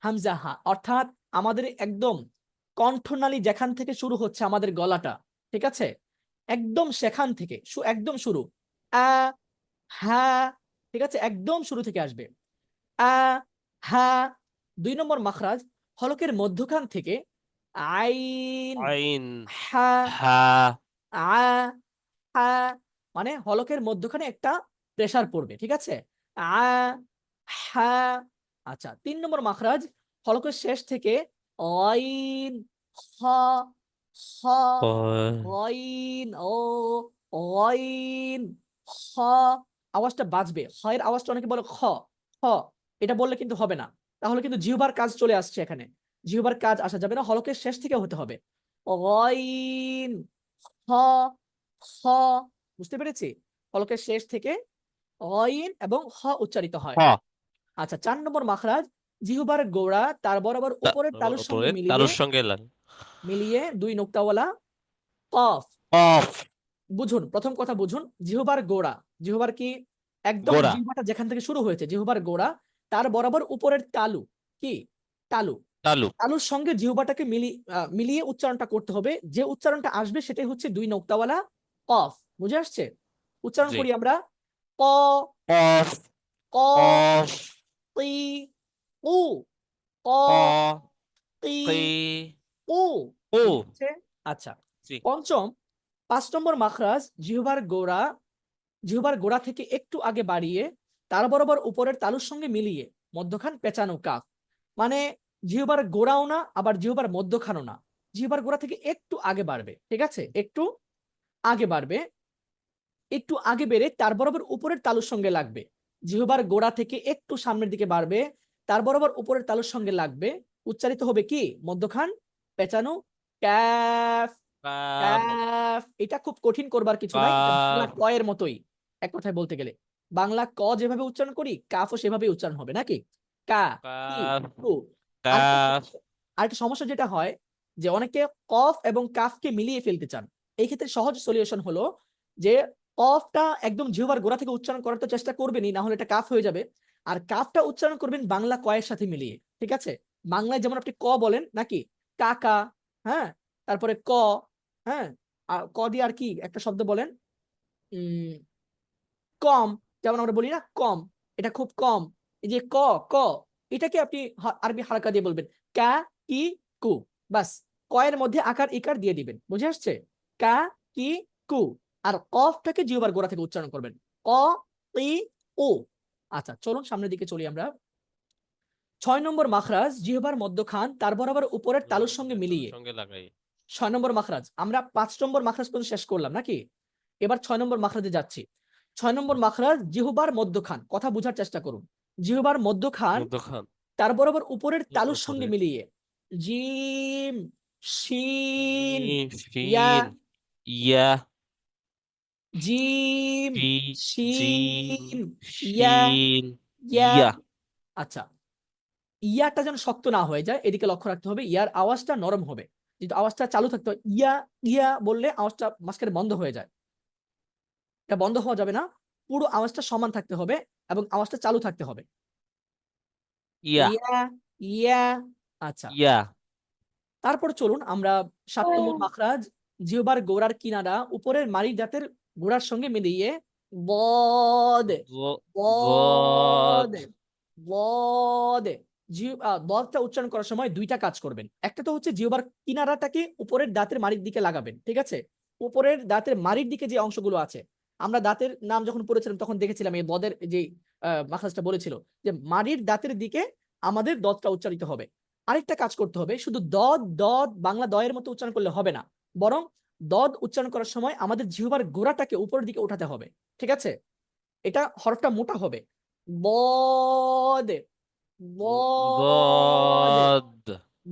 হামজা হা, অর্থাৎ আমাদের একদম কণ্ঠনালী যেখান থেকে শুরু হচ্ছে আমাদের গলাটা, ঠিক আছে? একদম সেখান থেকে একদম শুরু আ হা, ঠিক আছে? একদম শুরু থেকে আসবে আ হা। 2 নম্বর মাখরাজ হলকের মধ্যখান থেকে আইন আইন হা হা আ হা, মানে হলকের মধ্যখানে একটা প্রেসার পড়বে, ঠিক আছে? আ হা। আচ্ছা, 3 নম্বর মাখরাজ হলকের শেষ থেকে অইন খ খ ক অইন ও অইন খ। আওয়াজটা বাজবে, এর আওয়াজটা অনেকে বলে খ খ, এটা বললে কিন্তু হবে না, তাহলে কিন্তু জিহ্বার কাজ চলে আসছে এখানে। জিহ্বার কাজ আসা যাবে না, হলকের শেষ থেকে হতে হবে অইন খ খ। বুঝতে পেরেছি? হলকের শেষ থেকে অইন এবং খ উচ্চারিত হয়। খ আচ্ছা, 4 নম্বর মাখরাজ জিহ্বার গোড়া তার বরাবর উপরের তালুর সঙ্গে উপরে তালুর সঙ্গে মিলিয়ে 2 নোক্তাওয়ালা কফ। অফ বুঝুন, প্রথম কথা বুঝুন, জিহ্বার গোড়া, জিহ্বার কি একদম গোড়া জিহ্বাটা যেখান থেকে শুরু হয়েছে জিহ্বার গোড়া তার বরাবর উপরের তালু, কি তালু, তালু তালুর সঙ্গে জিহ্বাটাকে মিলিয়ে উচ্চারণটা করতে হবে। যে উচ্চারণটা আসবে সেটাই হচ্ছে 2 নোক্তাওয়ালা কফ। বুঝে আসছে? উচ্চারণ জি করি আমরা ক অফ ক অফ তি উ ক ক তি কি উ। উ বুঝে আসছে? আচ্ছা, জি পঞ্চম 5 নম্বর মাখরাজ জিহ্বার গোড়া থেকে একটু আগে বাড়িয়ে তার বরাবর উপরের তালুর সঙ্গে মিলিয়ে মধ্যখান পেঁচানো কাফ। মানে জিহ্বার গোড়াও না আবার জিহ্বার মধ্যখানও না, জিহ্বার গোড়া থেকে একটু আগে বাড়বে, ঠিক আছে? একটু আগে বাড়বে, একটু আগে বেড়ে তার বরাবর উপরের তালুর সঙ্গে লাগবে। জিহ্বার গোড়া থেকে একটু সামনের দিকে বাড়বে, তার বরাবর উপরের তালুর সঙ্গে লাগবে। উচ্চারিত হবে কি? মধ্যখান পেঁচানো ক্যাফ কাফ ক্যাফ। এটা খুব কঠিন করবার কিছু নাই, এটা বাংলা কাফ ক এর মতোই। এক কথায় বলতে গেলে বাংলা ক যেভাবে উচ্চারণ করি কাফও সেভাবেই উচ্চারণ হবে নাকি? কা কি কাফ কু। আরেকটা কাফ আরেকটা সমস্যা যেটা হয় যে অনেকে কফ এবং কাফকে মিলিয়ে ফেলতে চান। এই ক্ষেত্রে সহজ সলিউশন হলো যে কফটা একদম জিহ্বার গোড়া থেকে উচ্চারণ করার তো চেষ্টা করবেনই, না হলে এটা কাফ হয়ে যাবে। আর কাফটা উচ্চারণ করবেন বাংলা কয়ের সাথে মিলিয়ে, ঠিক আছে? বাংলায় যেমন আপনি ক বলেন নাকি, কাকা, হ্যাঁ, তারপরে ক, হ্যাঁ, আর ক দিয়ে আর কি একটা শব্দ বলেন, উম কম, যেমন আমরা বলি না কম, এটা খুব কম। এই যে ক ক, এটাকে আপনি আরবি হালকা দিয়ে বলবেন কা কি কু, বাস। কয়ের মধ্যে আকার ইকার দিয়ে দিবেন। বুঝে আসছে? কা কি কু। আর কফটাকে জিহ্বার গোড়া থেকে উচ্চারণ করবেন ক ই উ। আচ্ছা, চলুন সামনের দিকে চলি আমরা। 6 নম্বর মাখরাজ জিহ্বার মধ্যখান তার বরাবর উপরের তালুর সঙ্গে মিলিয়ে। সঙ্গে লাগাই 6 নম্বর মাখরাজ, আমরা 5 নম্বর মাখরাজ পর্যন্ত শেষ করলাম নাকি? এবার 6 নম্বর মাখরাজে যাচ্ছি। 6 নম্বর মাখরাজ জিহ্বার মধ্যখান, কথা বোঝার চেষ্টা করুন। জিহ্বার মধ্যখান মধ্যখান তার বরাবর উপরের তালুর সঙ্গে উপরে মিলিয়ে জিম শিন ইয়া, শিন ইয়া জিম জি শিন ইয়া শিন ইয়া। ইয়া আচ্ছা, ইয়াটা যেন শক্ত না হয়ে যায় এদিকে লক্ষ্য রাখতে হবে। ইয়ার আওয়াজটা নরম হবে, কিন্তু আওয়াজটা চালু থাকতে হবে। ইয়া ইয়া বললে আওয়াজটা মাঝখানে বন্ধ হয়ে যায়, এটা বন্ধ হওয়া যাবে না, পুরো আওয়াজটা সমান থাকতে হবে এবং আওয়াজটা চালু থাকতে হবে। ইয়া ইয়া ইয়া। আচ্ছা, ইয়া তারপর চলুন আমরা 7 নম্বর মাখরাজ জিহ্বার গোড়ার কিনারা উপরের মাড়ির দাঁতের গোড়ার সঙ্গে মিলিয়ে বদ ব- বদ বদ বদ বদটা উচ্চারণ করার সময় দুইটা কাজ করবেন। একটা তো হচ্ছে জিহ্বার কিনারাটাকে উপরের দাঁতের মাড়ির দিকে লাগাবেন, ঠিক আছে? উপরের দাঁতের মাড়ির দিকে যে অংশগুলো আছে, আমরা দাঁতের নাম যখন পড়েছিলাম তখন দেখেছিলাম এই বদের যে মাখরাজটা বলেছিল যে মাড়ির দাঁতের দিকে আমাদের দদটা উচ্চারিত হবে। আরেকটা কাজ করতে হবে, শুধু দদ দদ বাংলা দয়ের মতো উচ্চারণ করলে হবে না, বরং দদ উচ্চারণ করার সময় আমাদের জিহ্বার গোড়াটাকে উপরের দিকে উঠাতে হবে, ঠিক আছে? এটা হরফটা মোটা হবে। বদ বদ বদ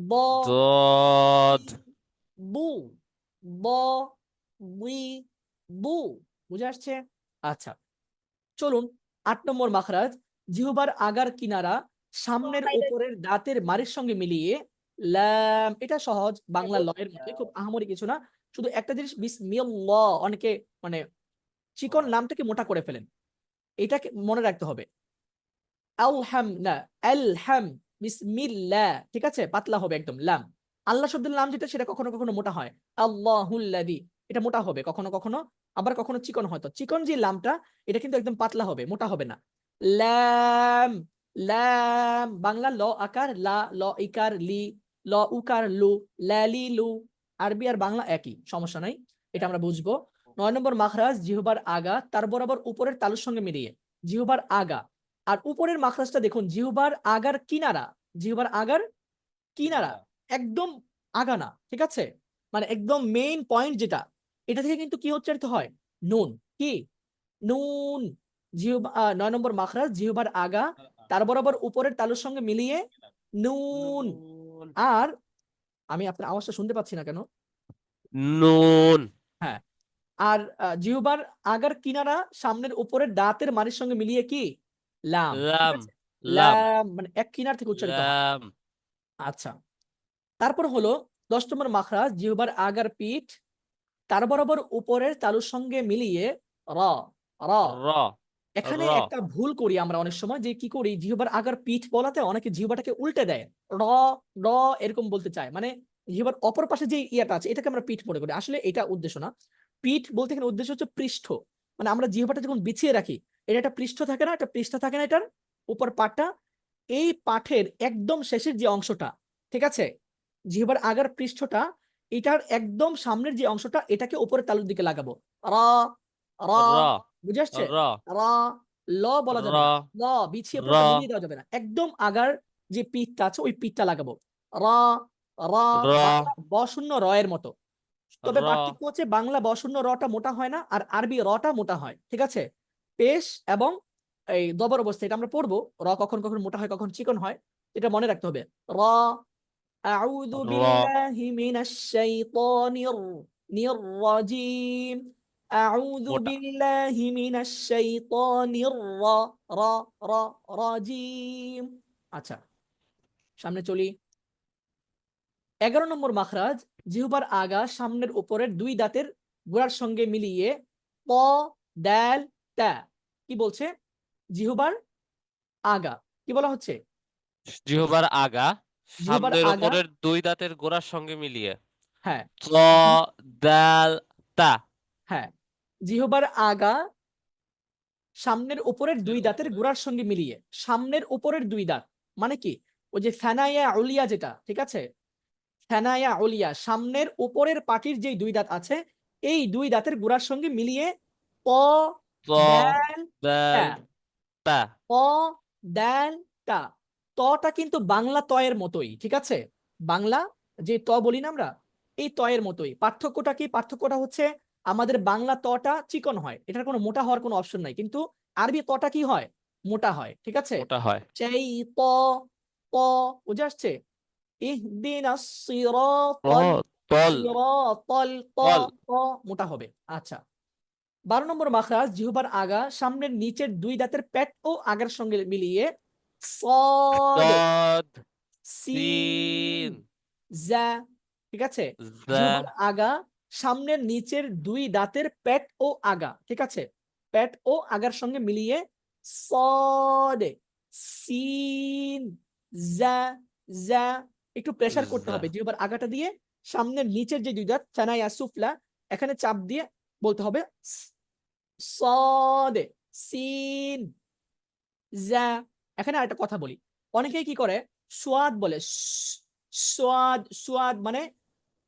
ব দদ বু ব বুই বু। বুঝে আসছে? আচ্ছা, চলুন ৮ নম্বর মাখরাজ, জিহ্বার আগার কিনারা সামনের উপরের দাঁতের মাড়ির সঙ্গে মিলিয়ে লাম। এটা সহজ বাংলা লয়ের মতো, খুব আহামরি কিছু না। শুধু একটা জিনিস, বিসমিল্লাহ, অনেকে মানে চিকন নামটাকে মোটা করে ফেলেন, এটাকে মনে রাখতে হবে। আলহাম না, আলহাম, বিসমিল্লাহ, ঠিক আছে? পাতলা হবে একদম লাম। আল্লাহ শব্দের নাম যেটা, সেটা কখনো কখনো মোটা হয়, আল্লাহুল্লাযী, এটা মোটা হবে কখনো কখনো, আবার কখনো চিকন হয়। তো চিকন যে লামটা, এটা কিন্তু একদম পাতলা হবে, মোটা হবে না। লাম লাম, বাংলা ল আকার লা, ল ইকার লি, ল উকার লু, লালি লু। আরবি আর বাংলা একই, সমস্যা নাই, এটা আমরা বুঝবো। ৯ নম্বর মাখরাজ, জিহ্বার আগা তার বরাবর উপরের তালুর সঙ্গে মিলিয়ে, জিহ্বার আগা আর উপরের মাখরাজটা দেখুন, জিহ্বার আগার কিনারা, জিহ্বার আগার কিনারা, একদম আগা না, ঠিক আছে? মানে একদম মেইন পয়েন্ট যেটা, এটা থেকে কিন্তু কি উচ্চারিত হয়? নুন। কি? নুন। ৯ নম্বর মাখরাজ, জিহ্বার আগা তার বরাবর উপরের তালুর সঙ্গে মিলিয়ে নুন। নুন আর আমি আপনার আওয়াজটা শুনতে পাচ্ছি না কেন? নুন হ্যাঁ, আর জিহ্বার আগার কিনারা সামনের উপরের দাঁতের মাড়ির সঙ্গে মিলিয়ে কি? লাম, ঠিক লাম আছে? লাম লাম মানে এক কিনার থেকে উচ্চারিত হয়। লাম আচ্ছা, তারপর হলো ১০ নম্বর মাখরাজ, জিহ্বার আগার পিঠ তার বরাবর উপরের তালুর সঙ্গে মিলিয়ে র র। র এখানে র একটা ভুল করি আমরা অনেক সময়, যে কি করি, জিহ্বার আগার পিঠ বলাতে অনেকে জিহ্বাটাকে উল্টে দেয়, র র এরকম বলতে চায়, মানে জিহ্বার অপর পাশে যে ইয়াটা আছে এটাকে আমরা পিঠ মনে করি। আসলে এটা উদ্দেশ্য না। পিঠ বলতে এখানে উদ্দেশ্য হচ্ছে পৃষ্ঠ, মানে আমরা জিহ্বাটা যখন বিছিয়ে রাখি, এটা একটা পৃষ্ঠ থাকে না, একটা পৃষ্ঠা থাকে না এটার উপর পাটটা, এই পাঠের একদম শেষের যে অংশটা, ঠিক আছে, জিহ্বার আগার পৃষ্ঠটা, এটার একদম সামনের যে অংশটা, এটাকে উপরের তালুর দিকে লাগাবো। রা রা, র বুঝে আসছে? র রা, ল বলা র যাবে না, ল বিছিয়ে র পুরোটা মিলিয়ে দেওয়া যাবে না, একদম আগার যে পিঠটা আছে ওই পিঠটা লাগাবো। রা রা, র বাংলা ব শূন্য র এর মতো। তবে র পার্থক্য হচ্ছে বাংলা ব শূন্য রটা মোটা হয় না, আর আরবি রটা মোটা হয়, ঠিক আছে? পেশ এবং এই দবর অবস্থা, এটা আমরা পড়বো, র কখন কখন মোটা হয় কখন চিকন হয়, এটা মনে রাখতে হবে। র, আউযু র বিল্লাহি মিনাশ শাইতানির নির রাজিম, আউযু মোটা বিল্লাহি মিনাশ শাইতানির র র রাজিম। আচ্ছা, সামনে চলি। ১১ নম্বর মাখরাজ, জিহ্বার আগা সামনের উপরের দুই দাঁতের গোড়ার সঙ্গে মিলিয়ে প দাল তা। কি বলছে? জিহ্বার আগা কি বলা হচ্ছে? জিহ্বার আগা জিহ্বার সামনের আগা, উপরের দুই দাঁতের গোড়ার সঙ্গে মিলিয়ে হ্যাঁ ত দাল তা হ্যাঁ, জিহ্বার আগা সামনের উপরের দুই দাঁতের গোড়ার সঙ্গে মিলিয়ে, সামনের উপরের দুই দাঁত মানে কি? ওই যে সানায়া উলিয়া যেটা, ঠিক আছে, সানায়া উলিয়া, সামনের উপরের পাটির যে দুই দাঁত আছে, এই দুই দাঁতের গোড়ার সঙ্গে মিলিয়ে প ত দাল তা। দাল তা প দাল তা, তটা কিন্তু বাংলা তয়ের মতোই, ঠিক আছে? বাংলা যে ত বলি না আমরা, এই তয়ের মতোই। পার্থক্যটা কি? পার্থক্যটা হচ্ছে আমাদের বাংলা তটা চিকন হয়, এটার কোনো মোটা হওয়ার কোনো অপশন নাই, কিন্তু আরবি তটা কি হয়? মোটা হয়, ঠিক আছে? মোটা হয় সেই প প, বুঝে আসছে? ইহদিনাস র সিরাতাল, তল সিরাতাল, ত তল ত মোটা হবে। আচ্ছা, ১২ নম্বর মাখরাজ, জিহ্বার আগা সামনের নিচের দুই দাঁতের পেট ও আগার সঙ্গে মিলিয়ে সদ দদ সিন সিন জা, ঠিক আছে? জা জিহ্বার আগা সামনের নিচের দুই দাঁতের পেট ও আগা, ঠিক আছে, পেট ও আগার সঙ্গে মিলিয়ে সদ সিন জা জা। একটু প্রেসার করতে জা হবে জিহ্বার আগাটা দিয়ে, সামনের নিচের যে দুই দাঁত সানায়া সুফলা, এখানে চাপ দিয়ে বলতে হবে সদে সিন জা। এখানে আরেকটা কথা বলি, অনেকেই কি করে সোয়াদ বলে, সোয়াদ সোয়াদ মানে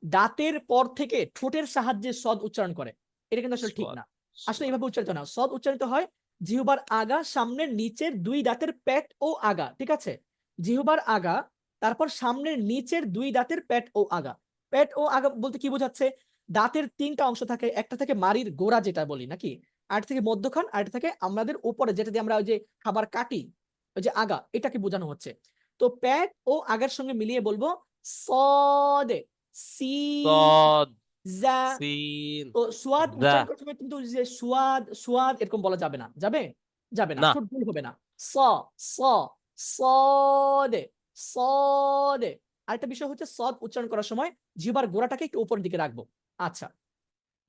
দাঁতের পর থেকে ঠোঁটের সাহায্যে সদ উচ্চারণ করে, এটা কিন্তু আসলে ঠিক সোয়াদ, না। আসলে এইভাবে উচ্চারিত না, সদ উচ্চারিত হয় জিহ্বার আগা, সামনের নিচের দুই দাঁতের পেট ও আগা, ঠিক আছে? জিহ্বার আগা, তারপর সামনের নিচের দুই দাঁতের পেট ও আগা। পেট ও আগা বলতে কি বোঝাচ্ছে? দাঁতের তিনটা অংশ থাকে, একটা থেকে মাড়ির গোড়া যেটা বলি নাকি, আর থেকে মধ্যখান, আর থেকে আমাদের উপরে যেটা দিয়ে আমরা ওই যে খাবার কাটি, ওই যে আগা, এটাকে বোঝানো হচ্ছে। তো পেট ও আগার সঙ্গে মিলিয়ে বলবো সদে সিন সদ, জা। সিন, তো সুয়াদ দা। উচ্চারণ করার সময় কিন্তু যে সুয়াদ সুয়াদ এরকম বলা যাবে না, যাবে যাবে না, না, ঠোঁট ভুল হবে না। স স সদে সদে। আরেকটা বিষয় হচ্ছে সদ উচ্চারণ করার সময় জিহ্বার গোড়াটাকে একটু উপরের দিকে রাখবো। আচ্ছা,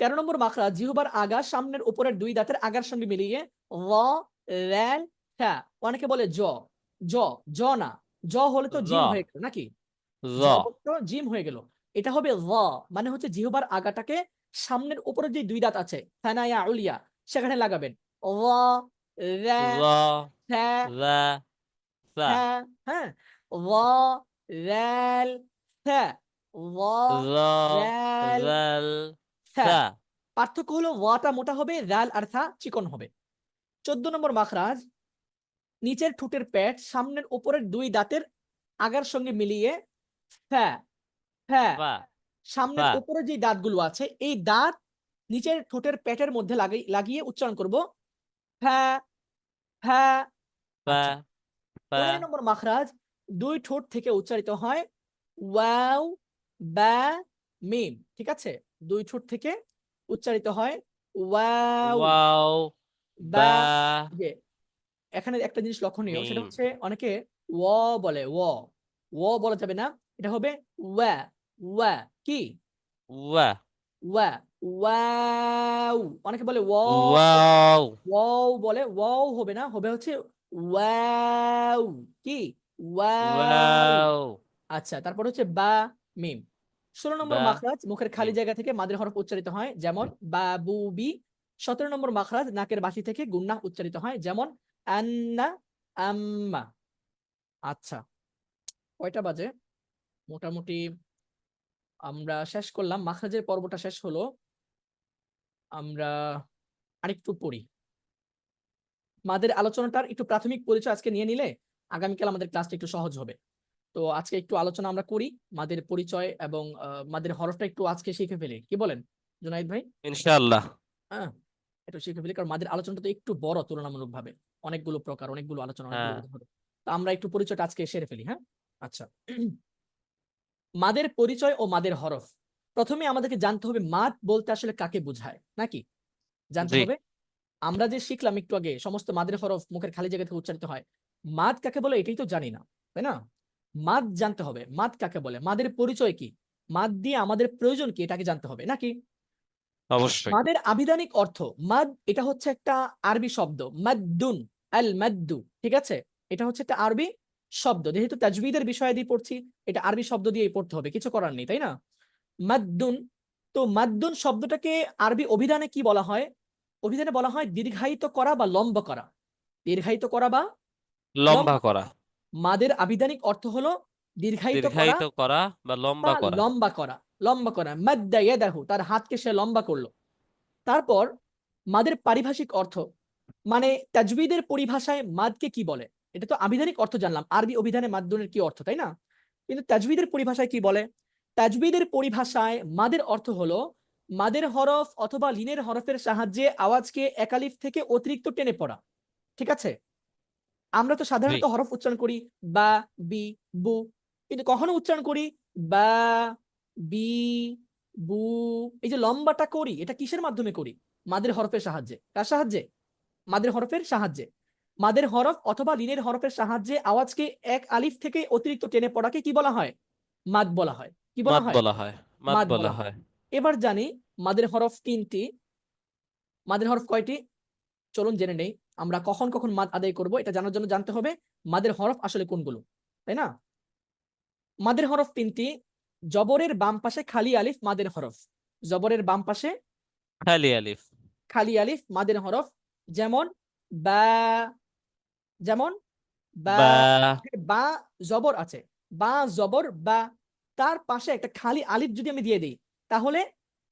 13 নম্বর মাখরাজ জিহ্বার আগা সামনের উপরের দুই দাঁতের আগার সঙ্গে মিলিয়ে ল ল্যাল থা। অনেকে বলে জ, জ জ না, জ হলে তো জ, জিম হয়ে গেল নাকি, জ, জ তো জিম হয়ে গেল। এটা হবে ল, মানে হচ্ছে জিহ্বার আগাটাকে সামনের উপরে যে দুই দাঁত আছে থানায়া উলিয়া, সেখানে লাগাবেন। ল লা জ, থা লা, সা, থা, হ্যাঁ, ল ল্যাল থা, ল জ, ল্যাল জাল, থা। সা। পার্থক্য হলো ওয়াটা মোটা হবে, রাল আর থা চিকন হবে। 14 নম্বর মাখরাজ নিচের ঠোঁটের পেট সামনের উপরের দুই দাঁতের আগার সঙ্গে মিলিয়ে ফ্যা, ফ্যা। ফা, সামনের ফা, উপরে যে দাঁতগুলো আছে এই দাঁত নিচের ঠোঁটের পেটের মধ্যে লাগিয়ে উচ্চারণ করব ফ্যা, ফ্যা। ফা, আচ্ছা, ফা, 15 নম্বর মাখরাজ দুই ঠোঁট থেকে উচ্চারিত হয় ওয়াও বা মিম, ঠিক আছে? দুই ঠোঁট থেকে উচ্চারিত হয় ওয়াও ওয়াও, বা, বা, যে এখানে একটা জিনিস লক্ষণীয়, সেটা মিম, হচ্ছে অনেকে বলে বলা যাবে না, এটা হবে ওয়া, ওয়া কি, ওয়া, ওয়া, ওয়াও। অনেকে বলে ওয়াও, ওয়াও বলে, ওয়াও হবে না, হবে হচ্ছে ওয়াও কি, ওয়াও। ওয়াও, আচ্ছা, তারপর হচ্ছে বা মিম। 16 নম্বর বা, মাখরাজ মুখের খালি মিম। জায়গা থেকে মাদের হরফ উচ্চারিত হয়, যেমন বাবু বি। 17 নম্বর মাখরাজ নাকের বাসি থেকে গুন্নাহ উচ্চারিত হয়, যেমন আন্না আম্মা। আচ্ছা, কয়টা বাজে? মোটামুটি আমরা শেষ করলাম, মাখরাজের পর্বটা শেষ হলো। আমরা আরেকটু পড়ি, মাদের আলোচনাটার একটু প্রাথমিক পরিচয় আজকে নিয়ে নিলে আগামীকাল আমাদের ক্লাসটা একটু সহজ হবে। তো আজকে একটু আলোচনা আমরা করি মাদের পরিচয় এবং মাদের হরফটা একটু আজকে শিখে ফেলি, কি বলেন জুনাইদ ভাই? ইনশাআল্লাহ। হ্যাঁ, একটু শিখে ফেলি, কারণ মাদের আলোচনাটা তো একটু বড় তুলনামূলক ভাবে, অনেকগুলো প্রকার, অনেকগুলো আলোচনা, অনেকগুলো হ্যাঁ, উদাহরণ। তো আমরা একটু পরিচয়টা আজকে সেরে ফেলি, হ্যাঁ? আচ্ছা, মাদের পরিচয় ও মাদের হরফ। প্রথমে আমাদেরকে জানতে হবে মাদ বলতে আসলে কাকে বোঝায়, নাকি জানতে জি, হবে। আমরা যে শিখলাম একটু আগে সমস্ত মাদের হরফ মুখের খালি জায়গা থেকে উচ্চারিত হয়, মাদ কাকে বলে এটাই তো জানি না, তাই না? মাদ জানতে হবে, মাদ কাকে বলে, মাদের পরিচয় কি, মাদ দিয়ে আমাদের প্রয়োজন কি, এটাকে জানতে হবে নাকি। অবশ্যই। মাদের আবিধানিক অর্থ, মাদ এটা হচ্ছে একটা আরবি শব্দ, মাদ্দুন, আল মাদ্দু, ঠিক আছে? এটা হচ্ছে একটা আরবি শব্দ, যেহেতু তাজবিদের বিষয় দিয়ে পড়ছি, এটা আরবি শব্দ দিয়েই পড়তে হবে, কিছু করার নেই, তাই না? মাদ্দুন। তো মাদ্দুন শব্দটাকে আরবি অভিধানে কি বলা হয়? অভিধানে বলা হয় দীর্ঘায়িত করা বা লম্বা করা, দীর্ঘায়িত করা বা লম্বা লম্বা করা। করা, মাদের আবিধানিক অর্থ হলো দীর্ঘায়িত করা দীর্ঘায়িত করা বা বা লম্বা করা। লম্বা করা, লম্বা করা। মাদ্দা ইয়াদাহু, তার হাতকে সে লম্বা করলো। তারপর মাদের পারিভাষিক অর্থ, মানে তাজবিদের পরিভাষায় মাদকে কি বলে? এটা তো আবিধানিক অর্থ জানলাম, আরবি অভিধানে মাদ্দুনের কি অর্থ, তাই না? কিন্তু তাজবিদের পরিভাষায় কি বলে? তাজবিদের পরিভাষায় মাদের অর্থ হলো মাদের হরফ অথবা লিনের হরফের সাহায্যে আওয়াজকে একালিফ থেকে অতিরিক্ত টেনে পড়া, ঠিক আছে? আমরা তো জি, সাধারণত হরফ উচ্চারণ করি বা, বি, বু, কিন্তু কখনো উচ্চারণ করি বা, বি, বু। এই যে লম্বাটা করি, এটা কিসের মাধ্যমে করি? মাদের হরফের সাহায্যে। কার সাহায্যে? মাদের হরফের সাহায্যে। মাদের হরফ অথবা লিনের হরফের সাহায্যে আওয়াজকে এক আলিফ থেকে অতিরিক্ত টেনে পড়াকে কি বলা হয়? মাদ বলা হয়। কি বলা মাদ হয়? বলা হয়, মাদ মাদ বলা বলা হয়। হয়। এবার জানি মাদের হরফ 3টি। মাদের হরফ কয়টি? চলুন জেনে নেই। আমরা কখন কখন মাদ আদায় করব এটা জানার জন্য জানতে হবে মাদের হরফ আসলে কোনগুলো, তাই না? মাদের হরফ 3টি। জবরের বাম পাশে খালি আলিফ মাদের হরফ। জবরের বাম পাশে খালি আলিফ। খালি আলিফ মাদের হরফ, যেমন বা, যেমন বা, বা। বা জবর আছে, বা জবর বা, তার পাশে একটা খালি আলিফ যদি আমি দিয়ে দিই, তাহলে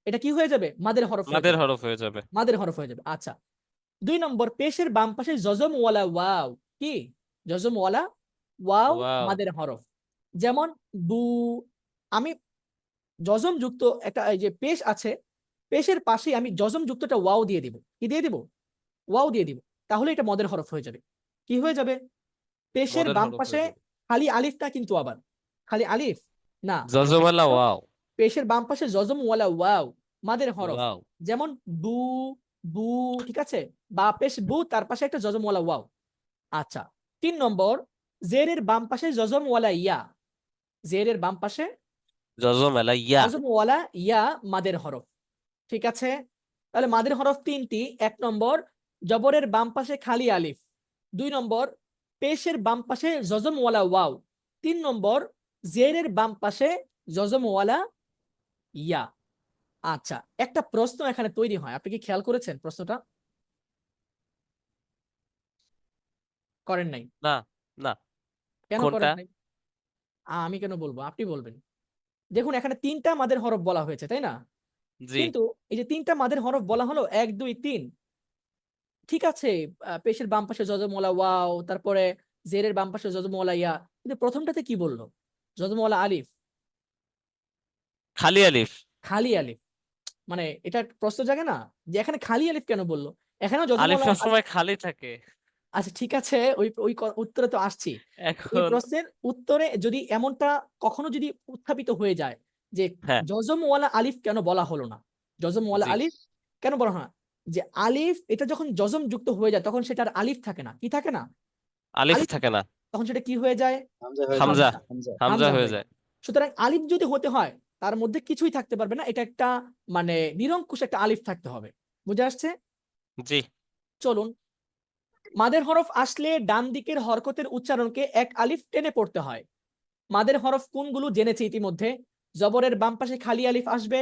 এটা কি হয়ে যাবে? মাদের হরফ হয়ে মাদের যাবে। হরফ হয়ে যাবে। মাদের হরফ হয়ে যাবে। আচ্ছা, 2 নম্বর, পেশের বাম পাশে জজম ওয়ালা ওয়াও, কি জজম ওয়ালা ওয়াও ওয়াও। মাদের হরফ, যেমন বু। আমি জজম যুক্ত একটা এই যে পেশ আছে, পেশের পাশে আমি জজম যুক্তটা ওয়াও দিয়ে দিব। কি দিয়ে দিব? ওয়াও দিয়ে দিব। তাহলে এটা মদের হরফ হয়ে যাবে। কি হয়ে যাবে? পেশের মদের বাম হরফ পাশে হয়ে যাবে। খালি আলিফটা কিন্তু আবার খালি আলিফ না, জজমালা ওয়াও। পেশের বাম পাশে জজম ওয়ালা ওয়াও মাদের হরফ, ওয়াও। যেমন বু, বু, ঠিক আছে, বা পেশ বু, তার পাশে একটা জজম ওয়ালা ওয়াও। আচ্ছা, 3 নম্বর, জেরের বাম পাশে জজম ওয়ালা ইয়া। জেরের বাম পাশে জজমালা ইয়া। জজম ওয়ালা ইয়া মাদের হরফ। ঠিক আছে, তাহলে মাদের হরফ 3টি। 1 নম্বর, জবরের বাম পাশে খালি আলিফ। 2 নম্বর, পেশের বাম পাশে জজম ওয়ালা ওয়াও। 3 নম্বর, জেরের বাম পাশে জজম ওয়ালা ইয়া। আচ্ছা, একটা প্রশ্ন এখানে তৈরি হয়, আপনি কি খেয়াল করেছেন প্রশ্নটা? করেন নাই? না, না। কেন কোনটা? করেন নাই? আমি কেন বলবো, আপনি বলবেন। দেখুন, এখানে 3টা মাদের হরফ বলা হয়েছে, তাই না? জি। কিন্তু এই যে 3টা মাদের হরফ বলা হলো 1 2 3, ঠিক আছে, পেশের বাম পাশে জজমওয়ালা ওয়াও, তারপরে জেরের বাম পাশে জজমওয়ালা ইয়া, কিন্তু প্রথমটাতে কি বললো? জজমওয়ালা আলিফ, খালি আলিফ। খালি আলিফ। মানে এটা প্রশ্ন জাগে না যে এখানে খালি আলিফ কেন বললো? এখানেও আলিফ জজমওয়ালা আলিফ। সবসময় খালি থাকে। আচ্ছা, ঠিক আছে, ওই ওই উত্তরে তো আসছি। এই এখন প্রশ্নের উত্তরে যদি এমনটা কখনো যদি উত্থাপিত হয়ে যায় যে হ্যাঁ। জজমওয়ালা আলিফ কেন বলা হলো না, জজমওয়ালা জি। আলিফ কেন বলা হলো না, যে আলিফ এটা যখন জজম যুক্ত হয়ে যায় তখন সেটা আর আলিফ থাকে না, কি থাকে না, আলিফ আলিফ, থাকে না, তখন সেটা কি হয়ে যায়? হামজা। হামজা। হামজা হামজা হয়ে হয়ে যায়। যায়। সুতরাং আলিফ যদি হতে হয়, তার মধ্যে কিছুই থাকতে পারবে না, এটা একটা মানে নিরঙ্কুশ একটা আলিফ থাকতে হবে। বুঝে আসছে? জি। চলুন, মাদের হরফ আসলে ডান দিকের হরকতের উচ্চারণকে এক আলিফ টেনে পড়তে হয়। মাদের হরফ কোনগুলো জেনেছি ইতিমধ্যে। জবরের বাম পাশে খালি আলিফ আসবে,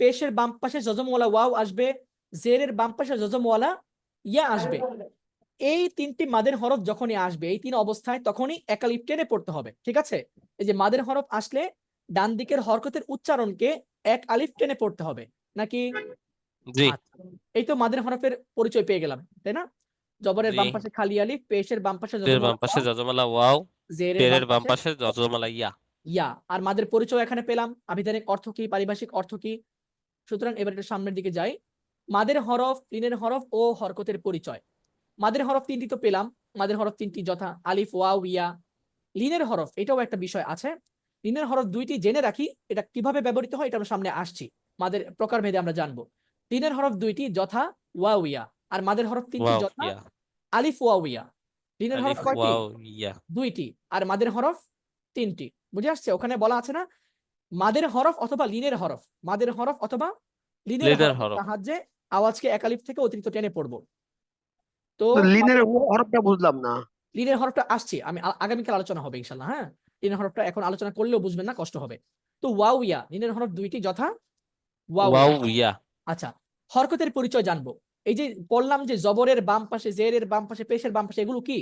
পেশের বাম পাশে জজমওয়ালা ওয়াও আসবে, জেরের বাম পাশে জজমওয়ালা ইয়া আসবে। এই 3টি মাদের হরফ যখনই আসবে, এই 3 অবস্থায় তখনই এক আলিফ টেনে পড়তে হবে। ঠিক আছে, এই যে মাদের হরফ আসলে ডান দিকের হরকতের উচ্চারণকে এক আলিফ টেনে পড়তে হবে নাকি? জি। আচ্ছা, এই তো মাদের হরফের পরিচয় পেয়ে গেলাম, তাই না? জবরের জি। বাম পাশে খালি আলিফ, পেশের বাম পাশে এর বাম জজমওয়ালা পাশে ওয়াও, জজমালা ওয়াও। জেরের বাম পেরের বাম পাশে পাশে জজমালা ইয়া। ইয়া। আর মাদের পরিচয় এখানে পেলাম, আবিধানিক অর্থ কি, পারিভাষিক অর্থ কি। সুতরাং এবার একটু সামনের দিকে যাই। মাদের হরফ, লিনের হরফ ও হরকতের পরিচয়। মাদের হরফ 3টি তো পেলাম। মাদের হরফ 3টি যথা আলিফ, ওয়াও, ইয়া। লিনের হরফ, এটাও একটা বিষয় আছে। লিনের হরফ 2টি জেনে রাখি, এটা কিভাবে ব্যবহৃত হয় এটা আমরা সামনে আসছি, মাদের প্রকারভেদে আমরা জানবো। লিনের হরফ 2টি যথা ওয়াও, ইয়া। আর মাদের হরফ 3টি ওয়াও যথা ইয়া। আলিফ, ওয়াও, ইয়া। লিনের হরফ আলিফ কয়টি? ওয়াও ইয়া। 2টি। আর মাদের হরফ 3টি। বুঝে আসছে? ওখানে বলা আছে না, মাদের হরফ অথবা লিনের হরফ, মাদের হরফ অথবা লিনের লেদার হরফের হরফ। সাহায্যে আওয়াজকে একালিফ থেকে অতিরিক্ত টেনে পড়বো। তো লিনের হরফটা বুঝলাম না। লিনের হরফটা আসছি, আমি আগামীকাল আলোচনা হবে ইনশাল্লাহ। হ্যাঁ, লিনের হরফটা এখন আলোচনা করলেও বুঝবেন না, কষ্ট হবে। তো ওয়াও, ইয়া, লিনের হরফ 2টি যথা ওয়াও, ওয়াও ইয়া। ইয়া। আচ্ছা, হরকতের পরিচয় জানবো। এই যে বললাম যে জবরের বাম পাশে, জেরের বাম পাশে, পেশের বাম পাশে, এগুলো কি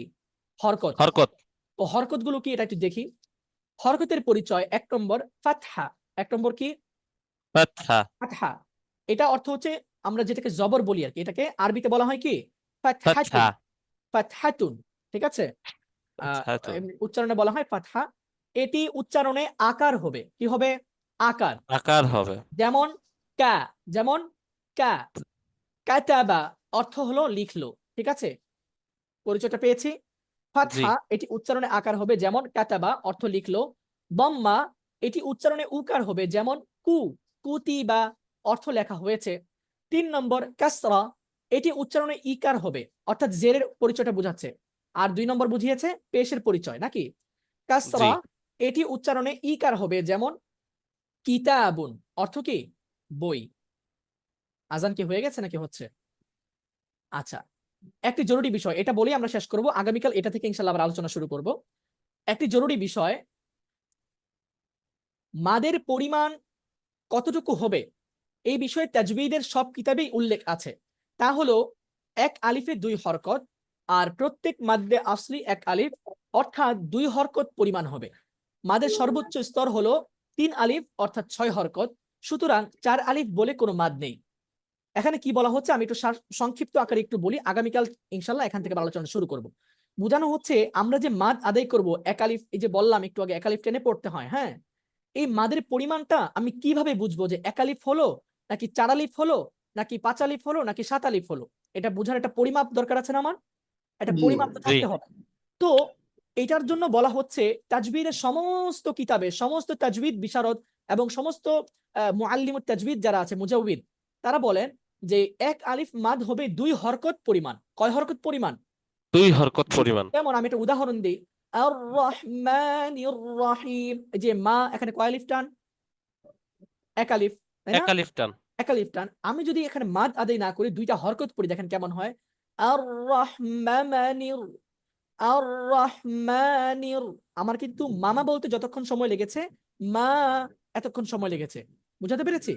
হরকত। হরকত। তো হরকত গুলো কি এটা একটু দেখি। হরকতের পরিচয় 1 নম্বর ফাতহা। 1 নম্বর কি? ফাতহা। ফাতহা। এটা অর্থ হচ্ছে আমরা যেটাকে জবর বলি আর কি, এটাকে আরবিতে বলা হয় কি ফাতহাতুন। ফাতহা। ফাতহাতুন, ঠিক আছে। ফাতহাতুন। উচ্চারণে বলা হয় ফাতহা। এটি উচ্চারণে আকার হবে, কি হবে? আকার। আকার হবে। যেমন কা, যেমন কা। কাতাবা অর্থ হলো লিখলো, ঠিক আছে, পরিচয়টা পেয়েছি। জি। ফাতহা এটি উচ্চারণে আকার হবে, যেমন কাতাবা অর্থ লিখলো। দম্মা এটি উচ্চারণে উকার হবে, যেমন কু, কুতিবা অর্থ লেখা হয়েছে। 3 নম্বর কাসরা এটি উচ্চারণে ইকার হবে, অর্থাৎ জেরের পরিচয়টা বোঝাচ্ছে। আর 2 নম্বর বুঝিয়েছে পেশের পরিচয় নাকি। জি। কাসরা এটি উচ্চারণে ইকার হবে, যেমন কিতাবুন অর্থ কি? বই। আজান কি হয়ে গেছে নাকি হচ্ছে? আচ্ছা, একটি জরুরি বিষয়, এটা বলেই আমরা শেষ করব, আগামীকাল এটা থেকে ইনশাআল্লাহ আবার আলোচনা শুরু করব। একটি জরুরি বিষয়, মাদের পরিমাণ কতটুকু হবে এই বিষয়ে তাজবিদের সব কিতাবেই উল্লেখ আছে। তা হলো এক আলিফে 2 হরকত, আর প্রত্যেক মাদ্দে আসলি এক আলিফ, অর্থাৎ 2 হরকত পরিমাণ হবে। মাদের সর্বোচ্চ স্তর হলো 3 আলিফ অর্থাৎ 6 হরকত। সুতরাং 4 আলিফ বলে কোনো মাদ নেই। এখানে কি বলা হচ্ছে আমি একটু সংক্ষিপ্ত আকারে একটু বলি, আগামীকাল ইনশাল্লাহ এখান থেকে আলোচনা শুরু করব। বোঝানো হচ্ছে আমরা যে মাদ আদায় করব এক আলিফ, এই যে বললাম একটু আগে এক আলিফ টেনে পড়তে হয়, হ্যাঁ, এই মাদের পরিমাণটা আমি কিভাবে বুঝবো যে এক আলিফ হলো নাকি 4 আলিফ হলো নাকি 5 আলিফ হলো নাকি 7 আলিফ হলো? এটা বোঝার একটা পরিমাপ দরকার আছে না আমার? একটা জি। পরিমাপ তো জি থাকতে হবে। তো এটার জন্য বলা হচ্ছে তাজবিদের সমস্ত কিতাবে সমস্ত তাজবিদ বিশারদ এবং সমস্ত মুআল্লিমুত তাজবিদ যারা আছে মুজাউবিদ, তারা বলেন যে এক আলিফ মাদ হবে 2 হরকত পরিমাণ। কয় হরকত পরিমাণ? 2 হরকত পরিমাণ। যেমন আমি একটা উদাহরণ দিই, আর রহমানির রহিম, এই যে মা এখানে কয় আলিফ টান? এক আলিফ, তাই না? এক আলিফ টান। এক আলিফ টান। আমি যদি এখানে মাদ আদায় না করি 2টা হরকত পড়ি, দেখেন কেমন হয়। আর রহমানির, আর রহমানির, আমার কিন্তু মামা বলতে যতক্ষণ সময় লেগেছে মা এতক্ষণ সময় লেগেছে। বুঝাতে পেরেছি?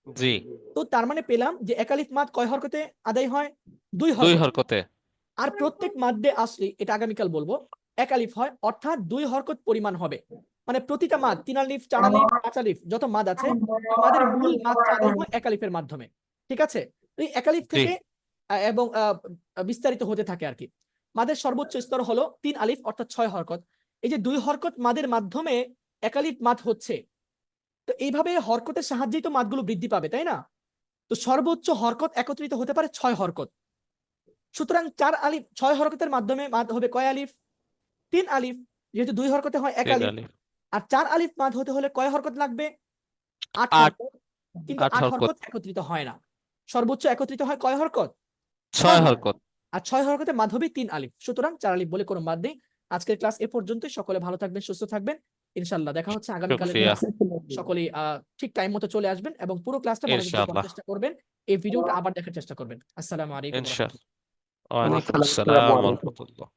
জি তো তার মানে পেলাম যে এক আলিফ মাদ কয় হরকতে আদায় হয়? 2 2 হরকত। হরকতে। আর প্রত্যেক মাদ্দে আসলি, এটা আগামীকাল বলবো, এক আলিফ হয়, অর্থাৎ 2 হরকত পরিমাণ হবে। মানে প্রতিটা মাদ 3 আলিফ 4 আলিফ 5 আলিফ যত মাদ আছে, এই মাদের মূল মাদটা আদায় হয় এক আলিফের মাধ্যমে। ঠিক আছে? এই এক আলিফ জি থেকে এবং বিস্তারিত হতে থাকে আর কি। মাদের সর্বোচ্চ স্তর হলো 3 আলিফ অর্থাৎ 6 হরকত। এই যে 2 হরকত মাদের মাধ্যমে এক আলিফ মাদ হচ্ছে, তো এইভাবে হরকতের সাহায্যেই তো মাদগুলো বৃদ্ধি পাবে, তাই না? তো সর্বোচ্চ হরকত একত্রিত হতে পারে 6 হরকত। সুতরাং 4 আলিফ 6 হরকতের মাধ্যমে মাদ হবে কয় আলিফ? 3 আলিফ। যেহেতু 2 হরকতে হয় 1 3 আলিফ। আলিফ। আর 4 আলিফ মাদ হতে হলে কয় হরকত লাগবে? 8 8 হরকত। কিন্তু 8 8 হরকত। হরকত একত্রিত হয় না। সর্বোচ্চ একত্রিত হয় কয় হরকত? 6 6 হরকত। হরকত। আর 6 হরকতে মাদ হবে 3 আলিফ। সুতরাং 4 আলিফ বলে কোনো মাদ নেই। আজকের ক্লাস এ পর্যন্তই। সকলে ভালো থাকবেন, সুস্থ থাকবেন। ইনশাআল্লাহ দেখা হচ্ছে আগামীকালের শুকরিয়া। ক্লাসে। সকলেই ঠিক টাইম মতো চলে আসবেন এবং পুরো ক্লাসটা মনোযোগ দিয়ে পড়ার ইনশাআল্লাহ। চেষ্টা করবেন। এই ভিডিওটা আবার দেখার চেষ্টা করবেন। আসসালামু আলাইকুম ওয়া রাহমাতুল্লাহ। ইনশাআল্লাহ। ওয়ালাইকুম আসসালামু আসসালাম ওয়া আলাইকুম। রাহমাতুল্লাহ।